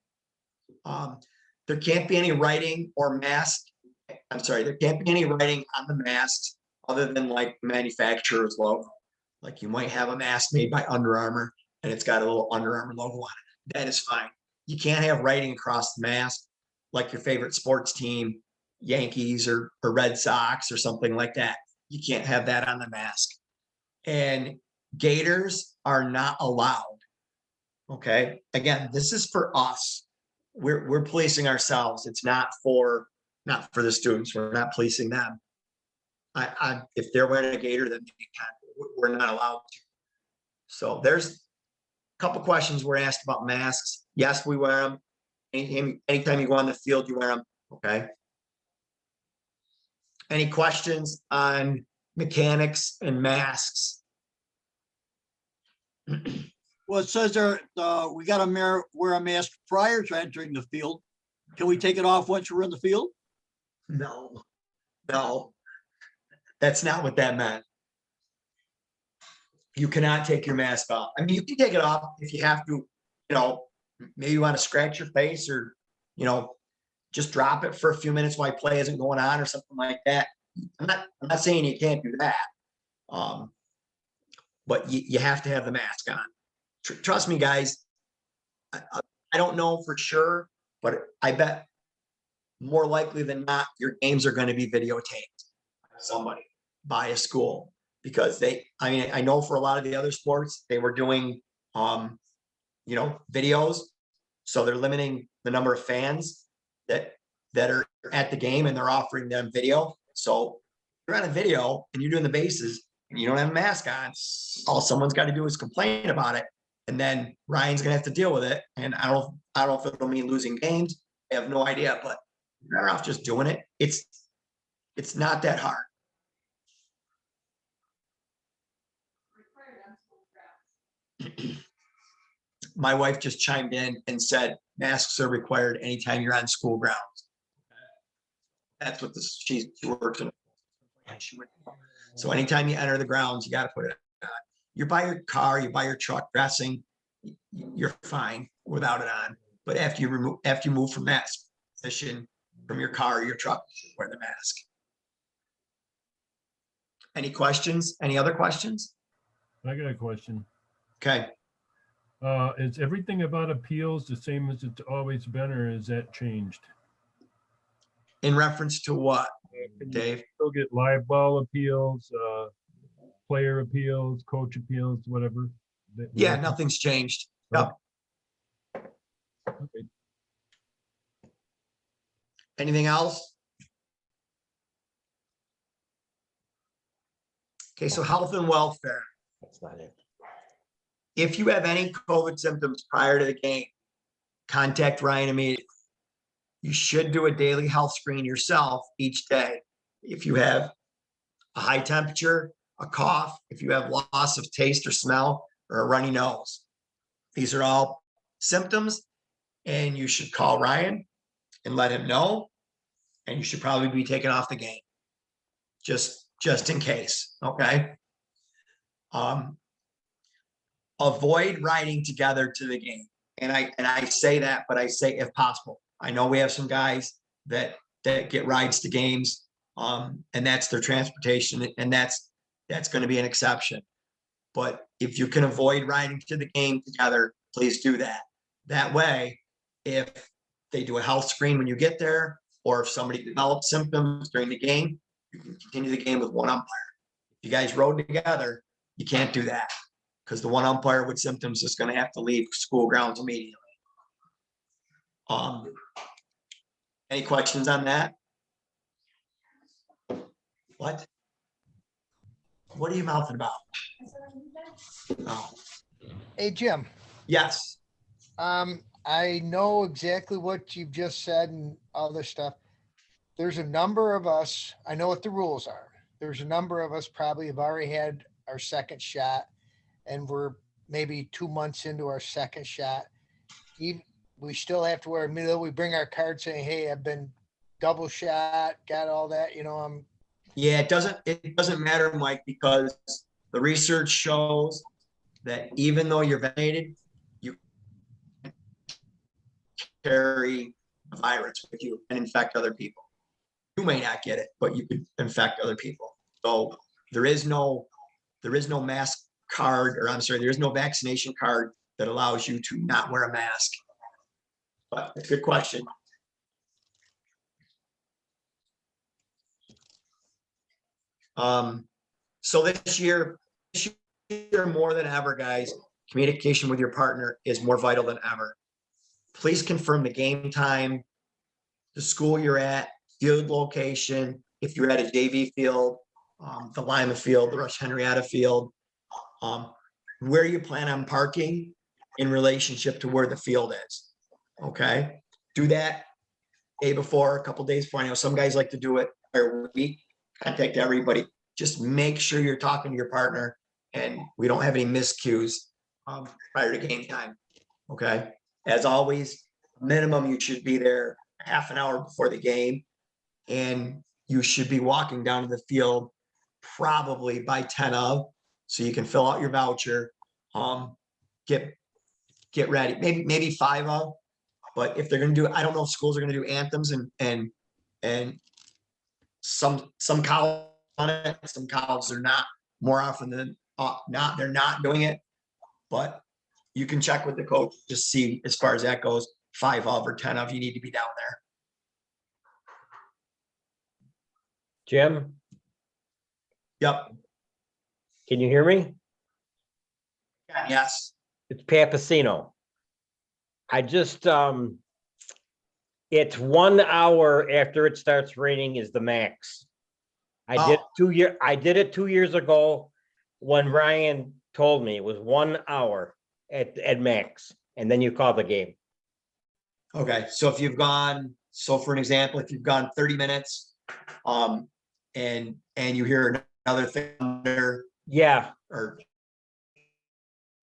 There can't be any writing or mask. I'm sorry, there can't be any writing on the masks other than like manufacturer's logo. Like you might have a mask made by Under Armour and it's got a little Under Armour logo on it. That is fine. You can't have writing across the mask like your favorite sports team, Yankees or Red Sox or something like that. You can't have that on the mask. And gators are not allowed. Okay. Again, this is for us. We're policing ourselves. It's not for the students. We're not policing them. If they're wearing a gator, then we're not allowed to. So there's a couple questions we're asked about masks. Yes, we wear them. Anytime you go on the field, you wear them. Okay. Any questions on mechanics and masks? Well, it says there, we got to wear a mask prior to entering the field. Can we take it off once you're in the field? No, that's not what that meant. You cannot take your mask off. I mean, you can take it off if you have to, maybe you want to scratch your face or, just drop it for a few minutes while play isn't going on or something like that. I'm not saying you can't do that. But you have to have the mask on. Trust me, guys. I don't know for sure, but I bet more likely than not, your games are going to be videotaped by somebody, by a school, because I know for a lot of the other sports, they were doing, videos. So they're limiting the number of fans that are at the game and they're offering them video. So if you're on a video and you're doing the bases and you don't have a mask on, all someone's got to do is complain about it And then Ryan's gonna have to deal with it. And I don't know if it'll mean losing games. I have no idea, but you're better off just doing it. It's not that hard. My wife just chimed in and said masks are required anytime you're on school grounds. That's what she works in. So anytime you enter the grounds, you got to put it on. You buy your car, you buy your truck dressing, you're fine without it on. But after you move from that position, from your car or your truck, you should wear the mask. Any questions? Any other questions? I got a question. Okay. Is everything about appeals the same as it's always been, or is that changed? In reference to what, Dave? Still get live ball appeals, player appeals, coach appeals, whatever. Yeah, nothing's changed. No. Okay. Anything else? Okay, so health and welfare. That's not it. If you have any COVID symptoms prior to the game, contact Ryan immediately. You should do a daily health screen yourself each day. If you have a high temperature, a cough, if you have loss of taste or smell, or a runny nose. These are all symptoms, and you should call Ryan and let him know, and you should probably be taken off the game. Just in case, okay? Avoid riding together to the game. And I say that, but I say if possible. I know we have some guys that get rides to games, and that's their transportation, and that's going to be an exception. But if you can avoid riding to the game together, please do that. That way, if they do a health screen when you get there, or if somebody develops symptoms during the game, you can continue the game with one umpire. If you guys rode together, you can't do that, because the one umpire with symptoms is going to have to leave school grounds immediately. Any questions on that? What? What are you mouthing about? Oh. Hey, Jim. Yes. I know exactly what you've just said and all this stuff. There's a number of us, I know what the rules are. There's a number of us probably have already had our second shot, and we're maybe 2 months into our second shot. We still have to wear a middle. We bring our card saying, hey, I've been double shot, got all that, Yeah, it doesn't matter, Mike, because the research shows that even though you're vaccinated, you carry the virus with you and infect other people. You may not get it, but you could infect other people. So there is no mask card, or I'm sorry, there is no vaccination card that allows you to not wear a mask. But it's a good question. So this year more than ever, guys, communication with your partner is more vital than ever. Please confirm the game time, the school you're at, field location, if you're at a JV field, the Lima field, the Rush Henrietta field, where you plan on parking in relationship to where the field is. Okay, do that day before, a couple days before. I know some guys like to do it every week. Contact everybody. Just make sure you're talking to your partner and we don't have any miscues prior to game time. Okay. As always, minimum you should be there half an hour before the game, and you should be walking down to the field probably by 10 of, so you can fill out your voucher, get ready, maybe 5 of. But if they're going to do, I don't know if schools are going to do anthems and some colleges on it, some colleges are not. More often than not, they're not doing it. But you can check with the coach, just see as far as that goes. 5 of or 10 of, you need to be down there. Jim? Yep. Can you hear me? Yes. It's Papasino. I just, it's 1 hour after it starts raining is the max. I did it 2 years ago when Ryan told me it was 1 hour. at max, and then you call the game. Okay, so if you've gone, so for an example, if you've gone 30 minutes, and you hear another thing there, Yeah, or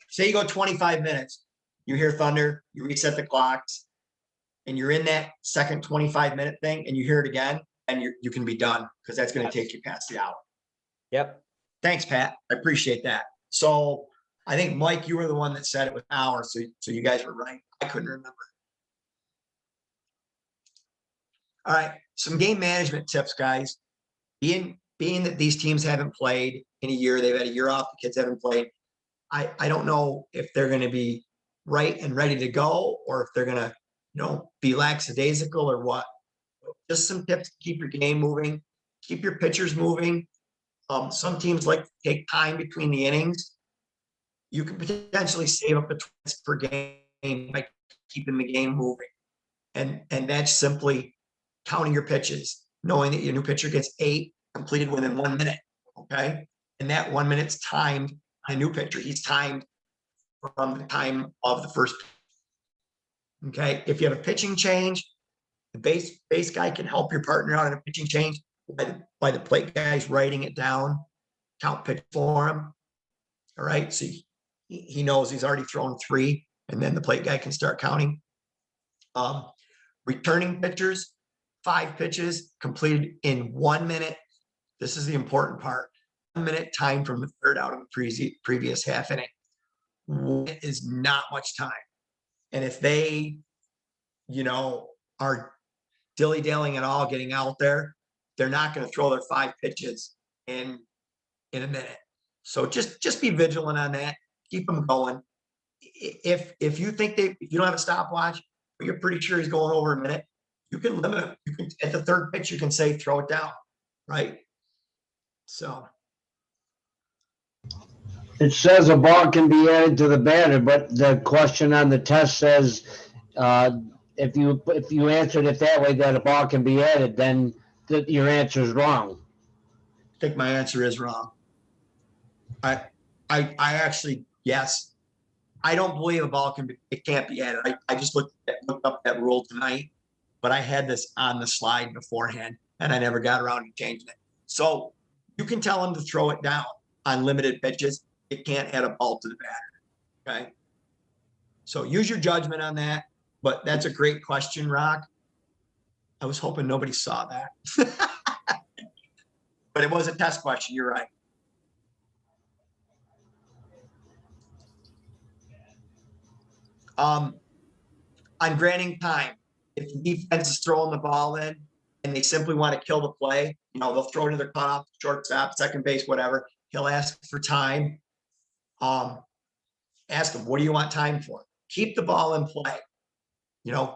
say you go 25 minutes, you hear thunder, you reset the clocks, and you're in that second 25-minute thing, and you hear it again, and you can be done, because that's going to take you past the hour. yep. Thanks, Pat. I appreciate that. So I think, Mike, you were the one that said it was an hour, so you guys were right. I couldn't remember. All right, some game management tips, guys. Being that these teams haven't played in a year, they've had a year off, the kids haven't played. I don't know if they're going to be right and ready to go, or if they're going to, be lackadaisical or what. Just some tips to keep your game moving, keep your pitchers moving. Some teams like to take time between the innings. You can potentially save up to twice per game by keeping the game moving. And that's simply counting your pitches, knowing that your new pitcher gets 8 completed within 1 minute. Okay. And that 1 minute's timed on a new pitcher. He's timed from the time of the first. Okay. If you have a pitching change, the base guy can help your partner out in a pitching change by the plate guys writing it down, count pitch for him. All right. So he knows he's already thrown 3, and then the plate guy can start counting. Returning pitchers, 5 pitches completed in 1 minute. This is the important part. 1 minute time from the third out of the previous half inning. It is not much time. And if they, are dilly-dallying at all getting out there, they're not going to throw their 5 pitches in a minute. So just be vigilant on that. Keep them going. If you think if you don't have a stopwatch, but you're pretty sure he's going over a minute, you can limit him. You can, at the third pitch, you can say throw it down, right? So It says a ball can be added to the batter, but the question on the test says if you answered it that way, that a ball can be added, then your answer is wrong. I think my answer is wrong. I actually, yes. I don't believe a ball can't be added. I just looked up that rule tonight, but I had this on the slide beforehand and I never got around to changing it. So you can tell him to throw it down on limited pitches. It can't add a ball to the batter. Okay. So use your judgment on that, but that's a great question, Rock. I was hoping nobody saw that, but it was a test question. You're right. On granting time, if the defense is throwing the ball in and they simply want to kill the play, they'll throw it to their cutoff, shortstop, second base, whatever. He'll ask for time. Ask him, what do you want time for? Keep the ball in play.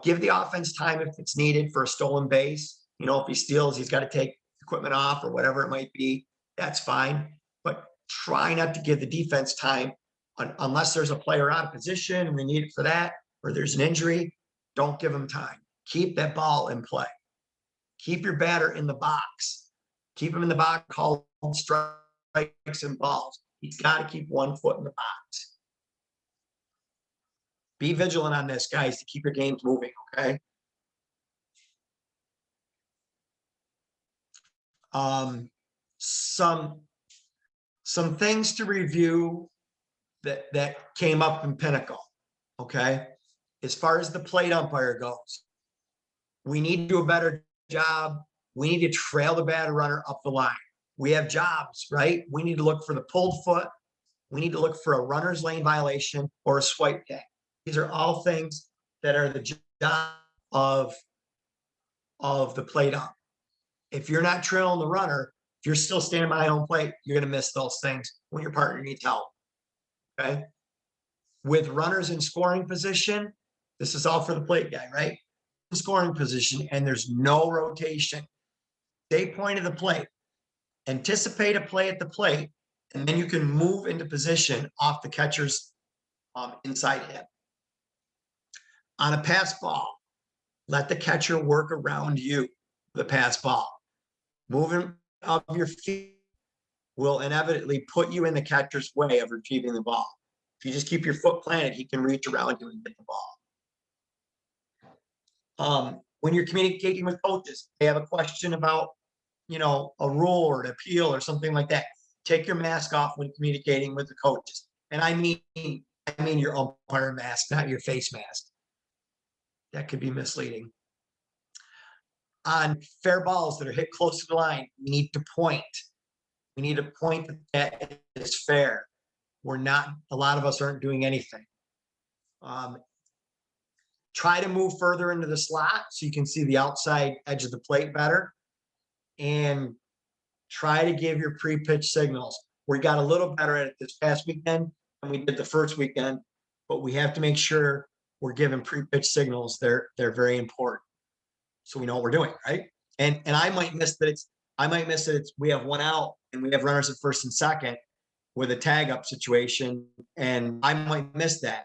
Give the offense time if it's needed for a stolen base. If he steals, he's got to take equipment off or whatever it might be. That's fine. But try not to give the defense time unless there's a player out of position and they need it for that, or there's an injury. Don't give them time. Keep that ball in play. Keep your batter in the box. Keep him in the box, call strikes and balls. He's got to keep 1 foot in the box. Be vigilant on this, guys, to keep your games moving, okay? Some things to review that came up in Pinnacle, okay? As far as the plate umpire goes, we need to do a better job. We need to trail the batter runner up the line. We have jobs, right? We need to look for the pulled foot. We need to look for a runner's lane violation or a swipe tag. These are all things that are the job of the plate ump. If you're not trailing the runner, if you're still standing by home plate, you're going to miss those things when your partner needs help. Okay. With runners in scoring position, this is all for the plate guy, right? In scoring position, and there's no rotation. Stay point of the plate. Anticipate a play at the plate, and then you can move into position off the catcher's inside hip. On a pass ball, let the catcher work around you, the pass ball. Moving of your feet will inevitably put you in the catcher's way of retrieving the ball. If you just keep your foot planted, he can reach around you and get the ball. When you're communicating with coaches, they have a question about, you know, a rule or an appeal or something like that. Take your mask off when communicating with the coaches. And I mean your umpire mask, not your face mask. That could be misleading. On fair balls that are hit close to the line, we need to point. We need to point that is fair. We're not, a lot of us aren't doing anything. Try to move further into the slot so you can see the outside edge of the plate better. And try to give your pre-pitch signals. We got a little better at it this past weekend than we did the first weekend, but we have to make sure we're giving pre-pitch signals. They're very important. So we know what we're doing, right? And I might miss that we have one out and we have runners at first and second with a tag up situation, and I might miss that.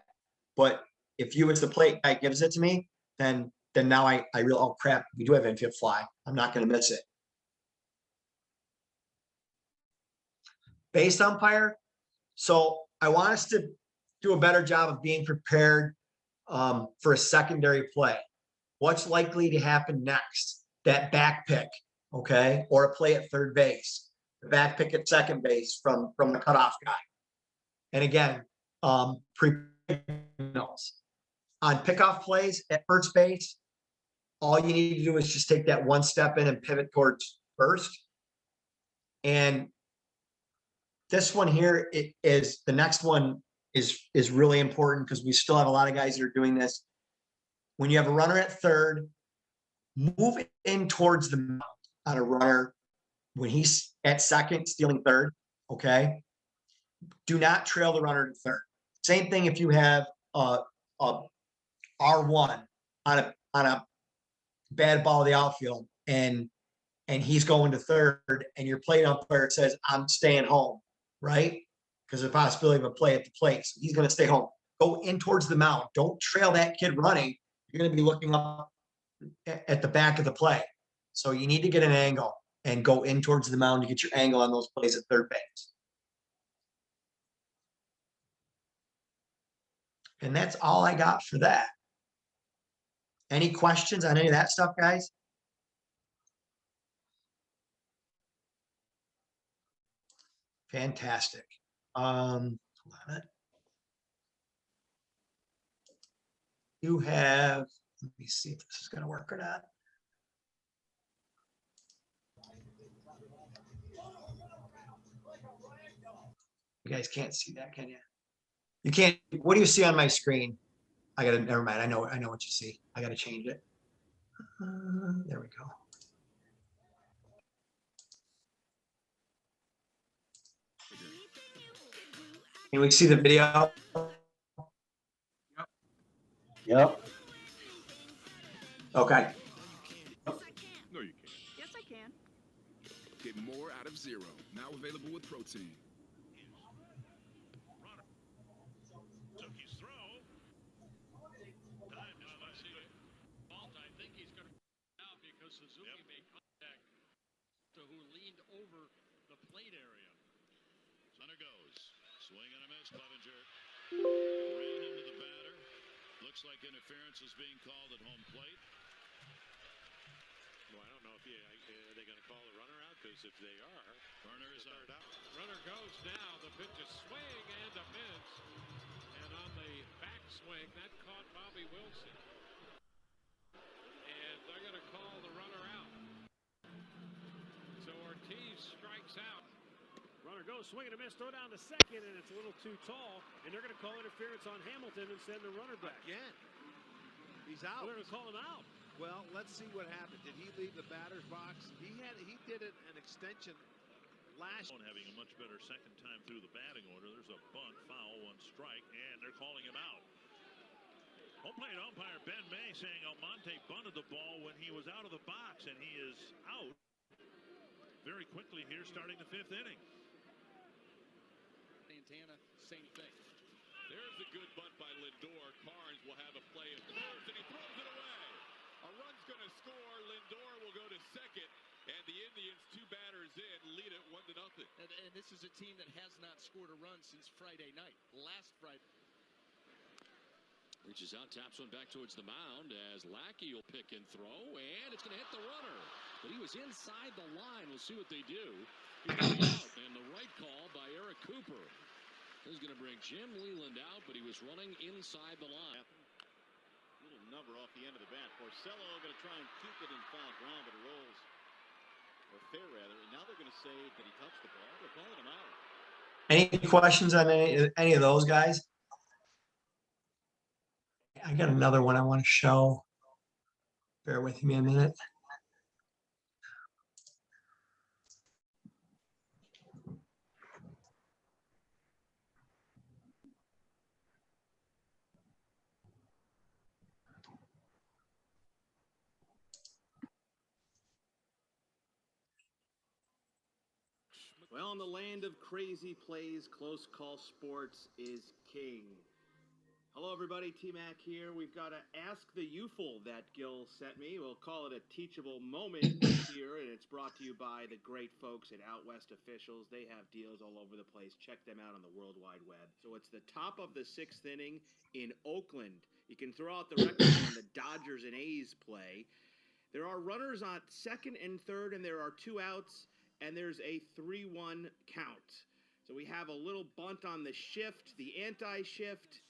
But if you as the plate guy gives it to me, then now I realize, oh crap, we do have infield fly. I'm not going to miss it. Base umpire. So I want us to do a better job of being prepared for a secondary play. What's likely to happen next? That back pick, okay, or a play at third base, the back pick at second base from the cutoff guy. And again, pre-signals on pickoff plays at first base. All you need to do is just take that one step in and pivot towards first. And this one here, the next one is really important because we still have a lot of guys that are doing this. When you have a runner at third, move in towards the mound on a runner when he's at second, stealing third, okay? Do not trail the runner to third. Same thing if you have a R1 on a bad ball of the outfield and he's going to third and your plate umpire says, I'm staying home, right? Because there's a possibility of a play at the plate. So he's going to stay home. Go in towards the mound. Don't trail that kid running. You're going to be looking up at the back of the play. So you need to get an angle and go in towards the mound to get your angle on those plays at third base. And that's all I got for that. Any questions on any of that stuff, guys? Fantastic. Hold on. You have, let me see if this is going to work or not. You guys can't see that, can you? You can't. What do you see on my screen? I gotta, never mind. I know what you see. I gotta change it. There we go. Can we see the video? Yep. Okay. No, you can't. Yes, I can. Get more out of Zero. Now available with protein. Took his throw. Time now, let's see it. Fault, I think he's going to out because Suzuki made contact to who leaned over the plate area. Center goes. Swing and a miss, Clevenger. Ran into the batter. Looks like interference is being called at home plate. Well, I don't know if are they going to call the runner out? Because if they are, runner is out. Runner goes now. The pitch is swing and a miss. And on the backswing, that caught Bobby Wilson. And they're going to call the runner out. So Ortiz strikes out. Runner goes, swing and a miss, throw down to second, and it's a little too tall. And they're going to call interference on Hamilton and send the runner back. Again. He's out. They're going to call him out. Well, let's see what happened. Did he leave the batter's box? He did an extension last. Having a much better second time through the batting order. There's a bunt, foul, one strike, and they're calling him out. Home plate umpire Ben May saying Almonte bunted the ball when he was out of the box, and he is out very quickly here, starting the fifth inning. Santana, same thing. There's a good bunt by Lindor. Carnes will have a play of throws, and he throws it away. A run's going to score. Lindor will go to second, and the Indians, two batters in, lead it 1-0. And this is a team that has not scored a run since Friday night, last Friday. Reaches out, taps one back towards the mound as Lackey will pick and throw, and it's going to hit the runner. But he was inside the line. We'll see what they do. He's going to be out, and the right call by Eric Cooper. This is going to bring Jim Leland out, but he was running inside the line. Little number off the end of the bat. Porcello going to try and keep it in foul ground, but it rolls. Or fair, rather. And now they're going to say that he touched the ball. They're calling him out. Any questions on any of those guys? I got another one I want to show. Bear with me a minute. Well, in the land of crazy plays, close call sports is king. Hello, everybody. T-Mac here. We've got to ask the youthful that Gil sent me. We'll call it a teachable moment here, and it's brought to you by the great folks at Out West Officials. They have deals all over the place. Check them out on the World Wide Web. So it's the top of the 6th inning in Oakland. You can throw out the record when the Dodgers and A's play. There are runners on 2nd and 3rd, and there are 2 outs, and there's a 3-1 count. So we have a little bunt on the shift, the anti-shift.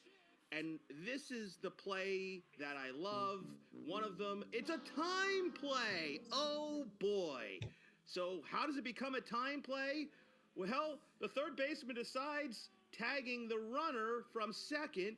And this is the play that I love. One of them, it's a time play. Oh, boy. So how does it become a time play? Well, the third baseman decides tagging the runner from second.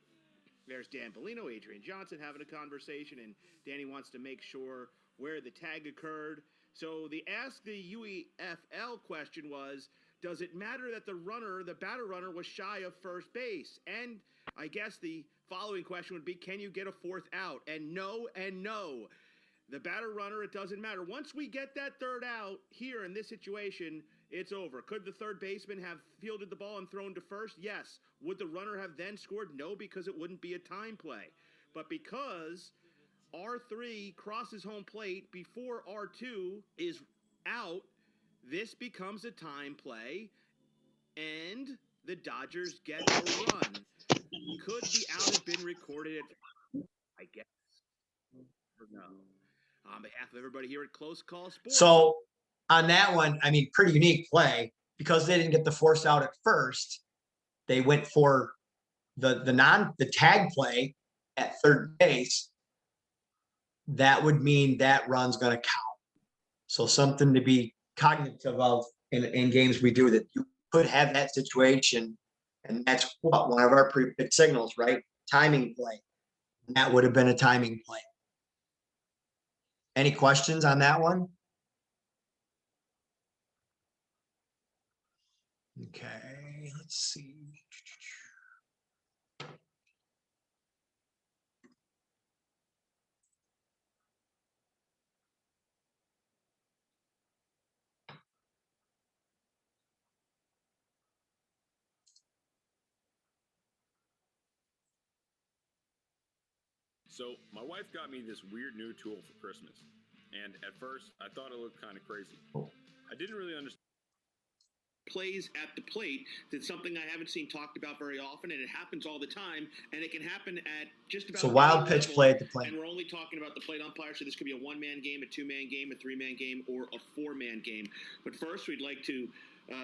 There's Dan Bellino, Adrian Johnson having a conversation, and Danny wants to make sure where the tag occurred. So the Ask the UEFL question was, does it matter that the batter runner was shy of first base? And I guess the following question would be, can you get a 4th out? And no, and no. The batter runner, it doesn't matter. Once we get that 3rd out here in this situation, it's over. Could the third baseman have fielded the ball and thrown to first? Yes. Would the runner have then scored? No, because it wouldn't be a time play. But because R3 crosses home plate before R2 is out, this becomes a time play, and the Dodgers get a run. Could the out have been recorded? I guess. Or no. On behalf of everybody here at Close Call Sports. So on that one, I mean, pretty unique play because they didn't get the force out at first. They went for the tag play at third base. That would mean that run's going to count. So something to be cognitive of in games we do, that you could have that situation. And that's what one of our pre-pick signals, right? Timing play. And that would have been a timing play. Any questions on that one? Okay, let's see. So my wife got me this weird new tool for Christmas. And at first I thought it looked kind of crazy. I didn't really understand. Plays at the plate. That's something I haven't seen talked about very often, and it happens all the time, and it can happen at just about So wild any pitch level. play at the plate. And we're only talking about the plate umpire, so this could be a 1-man game, a 2-man game, a 3-man game, or a 4-man game. But first, we'd like to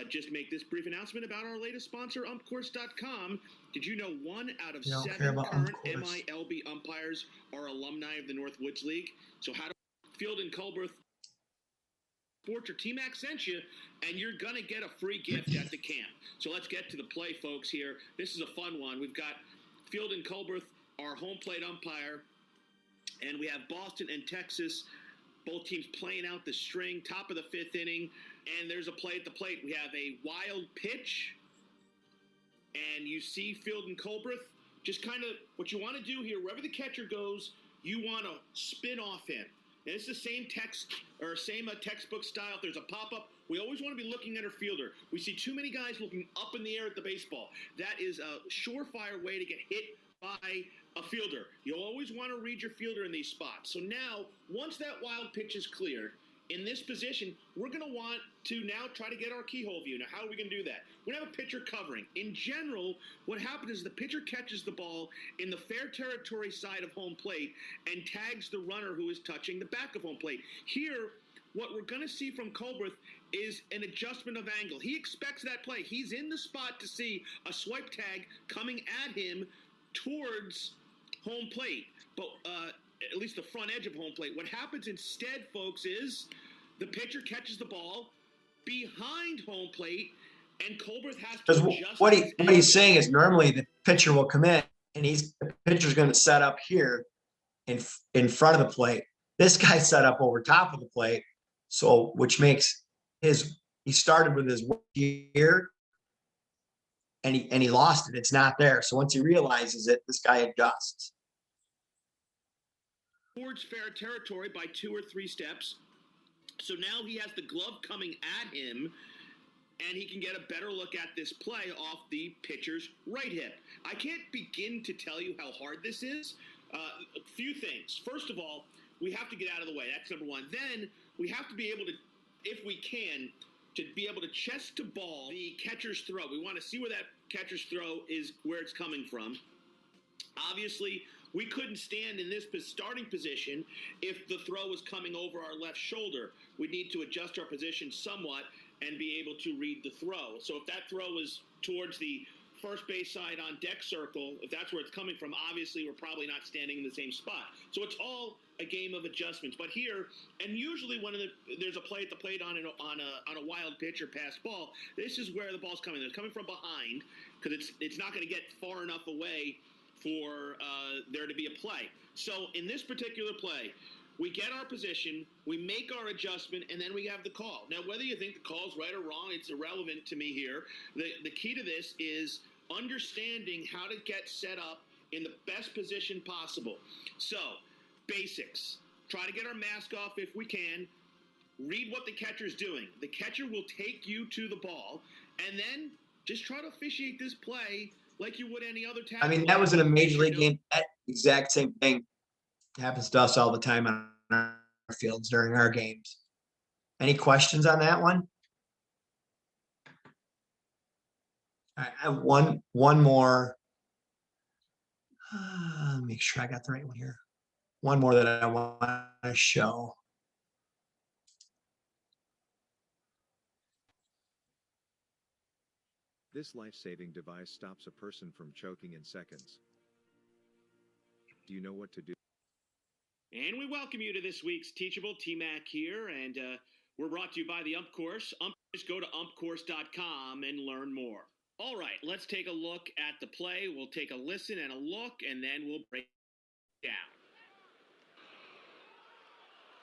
just make this brief announcement about our latest sponsor, umpcourse.com. Did you know 1 out of You don't care 7 about current UmpCourse. MILB umpires are alumni of the Northwoods League? So how do Field and Culberth Sports or T-Mac sent you, and you're going to get a free gift at the camp. So let's get to the play, folks, here. This is a fun one. We've got Field and Culberth, our home plate umpire, and we have Boston and Texas, both teams playing out the string, top of the 5th inning, and there's a play at the plate. We have a wild pitch, and you see Field and Culberth, just kind of what you want to do here, wherever the catcher goes, you want to spin off him. And it's the same textbook style. If there's a pop-up, we always want to be looking at our fielder. We see too many guys looking up in the air at the baseball. That is a surefire way to get hit by a fielder. You'll always want to read your fielder in these spots. So now, once that wild pitch is cleared, in this position, we're going to want to now try to get our keyhole view. Now, how are we going to do that? We're going to have a pitcher covering. In general, what happens is the pitcher catches the ball in the fair territory side of home plate and tags the runner who is touching the back of home plate. Here, what we're going to see from Colbert is an adjustment of angle. He expects that play. He's in the spot to see a swipe tag coming at him towards home plate, but at least the front edge of home plate. What happens instead, folks, is the pitcher catches the ball behind home plate, and Colbert has to Because adjust. what his he's angle. saying is normally the pitcher will come in and the pitcher's going to set up here in front of the plate. This guy set up over top of the plate, so which makes he started with his here and he lost it. It's not there. So once he realizes it, this guy adjusts. Towards fair territory by 2 or 3 steps. So now he has the glove coming at him, and he can get a better look at this play off the pitcher's right hip. I can't begin to tell you how hard this is. A few things. First of all, we have to get out of the way. That's number one. Then we have to be able to, if we can, to be able to chest to ball the catcher's throw. We want to see where that catcher's throw is, where it's coming from. Obviously, we couldn't stand in this starting position if the throw was coming over our left shoulder. We need to adjust our position somewhat and be able to read the throw. So if that throw is towards the first base side on deck circle, if that's where it's coming from, obviously we're probably not standing in the same spot. So it's all a game of adjustments. But here, and usually when there's a play at the plate on a wild pitch or pass ball, this is where the ball's coming. It's coming from behind because it's not going to get far enough away for there to be a play. So in this particular play, we get our position, we make our adjustment, and then we have the call. Now, whether you think the call's right or wrong, it's irrelevant to me here. The key to this is understanding how to get set up in the best position possible. So, basics. Try to get our mask off if we can. Read what the catcher's doing. The catcher will take you to the ball, and then just try to officiate this play like you would any other tackle. I mean, that was in a major league game. That exact same thing happens to us all the time on our fields during our games. Any questions on that one? I have one more. Make sure I got the right one here. One more that I want to show. This life-saving device stops a person from choking in seconds. Do you know what to do? And we welcome you to this week's Teachable. T-Mac here, and we're brought to you by the Ump Course. Just go to umpcourse.com and learn more. All right, let's take a look at the play. We'll take a listen and a look, and then we'll break it down.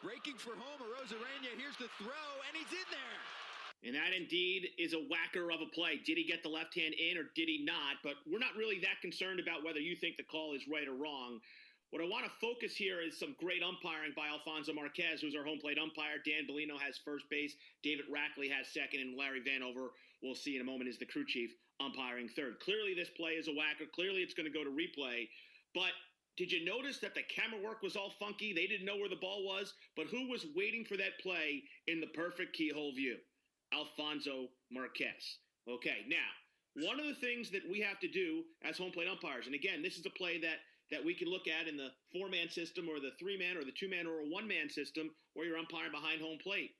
Breaking for home, Arozarena. Here's the throw, and he's in there. And that indeed is a whacker of a play. Did he get the left hand in or did he not? But we're not really that concerned about whether you think the call is right or wrong. What I want to focus here is some great umpiring by Alfonso Marquez, who's our home plate umpire. Dan Bellino has first base. David Rackley has second. And Larry Vanover, we'll see in a moment, is the crew chief umpiring third. Clearly, this play is a whacker. Clearly, it's going to go to replay. But did you notice that the camera work was all funky? They didn't know where the ball was. But who was waiting for that play in the perfect keyhole view? Alfonso Marquez. Okay, now, one of the things that we have to do as home plate umpires, and again, this is a play that we can look at in the 4-man system or the 3-man or the 2-man or a 1-man system where you're umpiring behind home plate.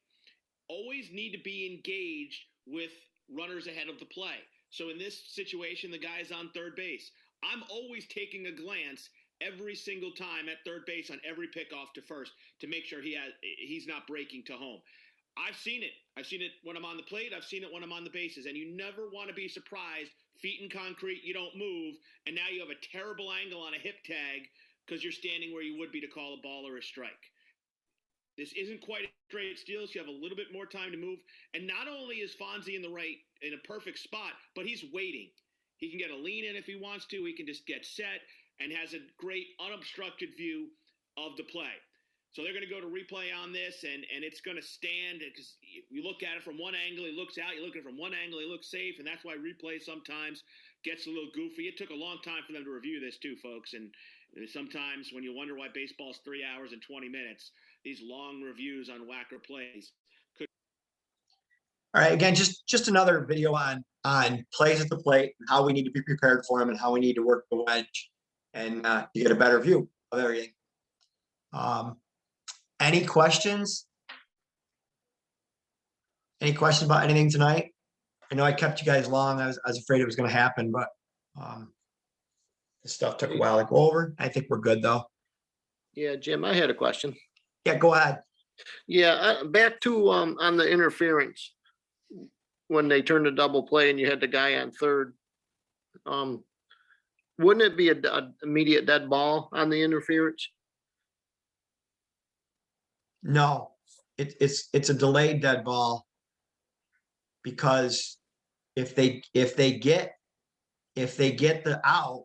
Always need to be engaged with runners ahead of the play. So in this situation, the guy's on third base. I'm always taking a glance every single time at third base on every pickoff to first to make sure he's not breaking to home. I've seen it. I've seen it when I'm on the plate. I've seen it when I'm on the bases. And you never want to be surprised. Feet in concrete, you don't move. And now you have a terrible angle on a hip tag because you're standing where you would be to call a ball or a strike. This isn't quite a straight steal, so you have a little bit more time to move. And not only is Fonzie in a perfect spot, but he's waiting. He can get a lean in if he wants to. He can just get set and has a great unobstructed view of the play. So they're going to go to replay on this, and it's going to stand because you look at it from one angle, he looks out. You look at it from one angle, he looks safe, and that's why replay sometimes gets a little goofy. It took a long time for them to review this too, folks, and Sometimes when you wonder why baseball's 3 hours and 20 minutes, these long reviews on whacker plays could. All right, again, just another video on plays at the plate, and how we need to be prepared for them, and how we need to work the wedge, and you get a better view of everything. Any questions? Any questions about anything tonight? I know I kept you guys long. I was afraid it was going to happen, but this stuff took a while to go over. I think we're good though. Yeah, Jim, I had a question. Yeah, go ahead. Yeah, back to on the interference when they turned a double play and you had the guy on third. Wouldn't it be a immediate dead ball on the interference? No, it's a delayed dead ball, because if they get the out,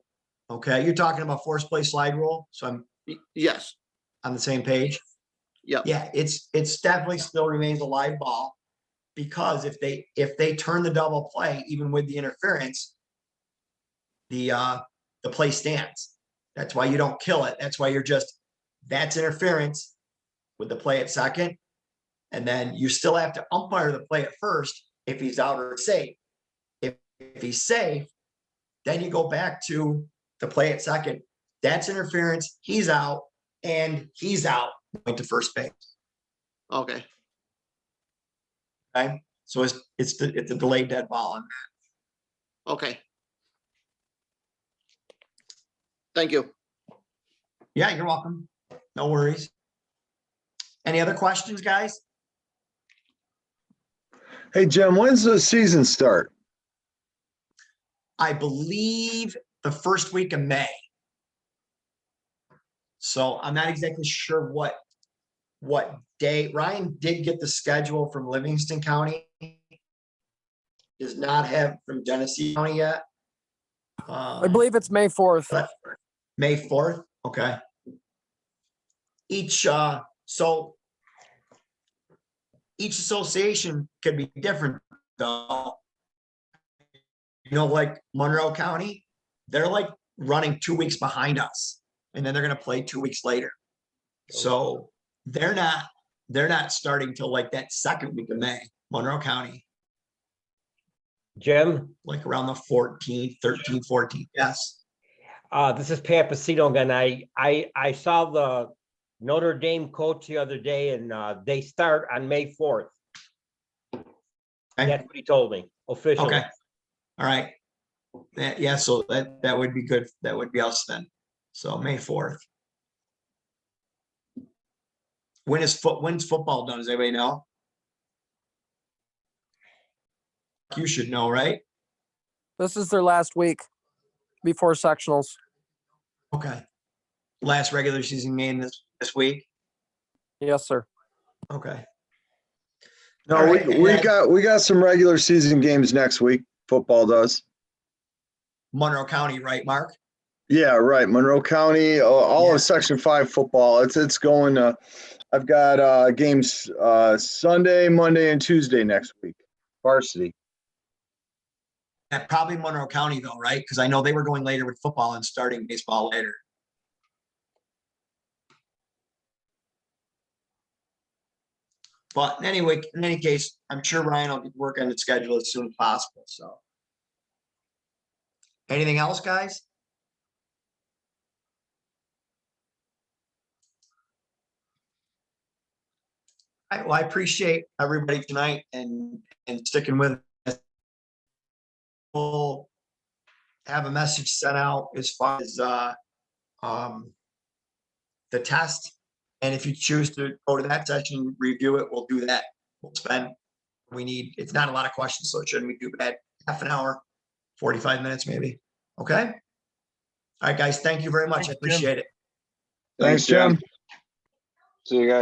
okay, you're talking about force play slide rule. So I'm yes on the same page. Yeah, it's definitely still remains a live ball, because if they turn the double play, even with the interference, the play stands. That's why you don't kill it. That's why that's interference with the play at second. And then you still have to umpire the play at first if he's out or safe. If he's safe, then you go back to the play at second. That's interference. He's out, and he's out, going to first base. Okay. Okay. So it's a delayed dead ball on that. Okay. Thank you. Yeah, you're welcome. No worries. Any other questions, guys? Hey, Jim, when's the season start? I believe the first week of May. So I'm not exactly sure what day. Ryan did get the schedule from Livingston County. Does not have from Genesee County yet. I believe it's May 4th. May 4th. Okay. Each association could be different though. You know, like Monroe County, they're like running 2 weeks behind us, and then they're going to play 2 weeks later. So they're not starting till like that second week of May, Monroe County. Jim? Like around the 14th, 13th, 14th. Yes. This is Pat Pacino again. I saw the Notre Dame coach the other day, and they start on May 4th. Okay. That's what he told me officially. Okay. All right. Yeah, so that would be good. That would be us then. So May 4th. When's football done? Does anybody know? You should know, right? This is their last week before sectionals. Okay. Last regular season game this week? Yes, sir. Okay. No, All right, we got some regular season games next week. Football does. Monroe County, right, Mark? Yeah, right. Monroe County, all of Section 5 football. It's going. I've got games Sunday, Monday, and Tuesday next week. Varsity. Yeah, probably Monroe County though, right? Because I know they were going later with football and starting baseball later. But anyway, in any case, I'm sure Ryan will work on the schedule as soon as possible. So, anything else, guys? All right, well, I appreciate everybody tonight and sticking with us. We'll have a message sent out as far as the test. And if you choose to go to that session, review it, we'll do that. We'll spend, it's not a lot of questions, so it shouldn't be too bad. Half an hour, 45 minutes maybe. Okay. All right, guys. Thank you very much. I appreciate it. Thanks, Jim. See you guys.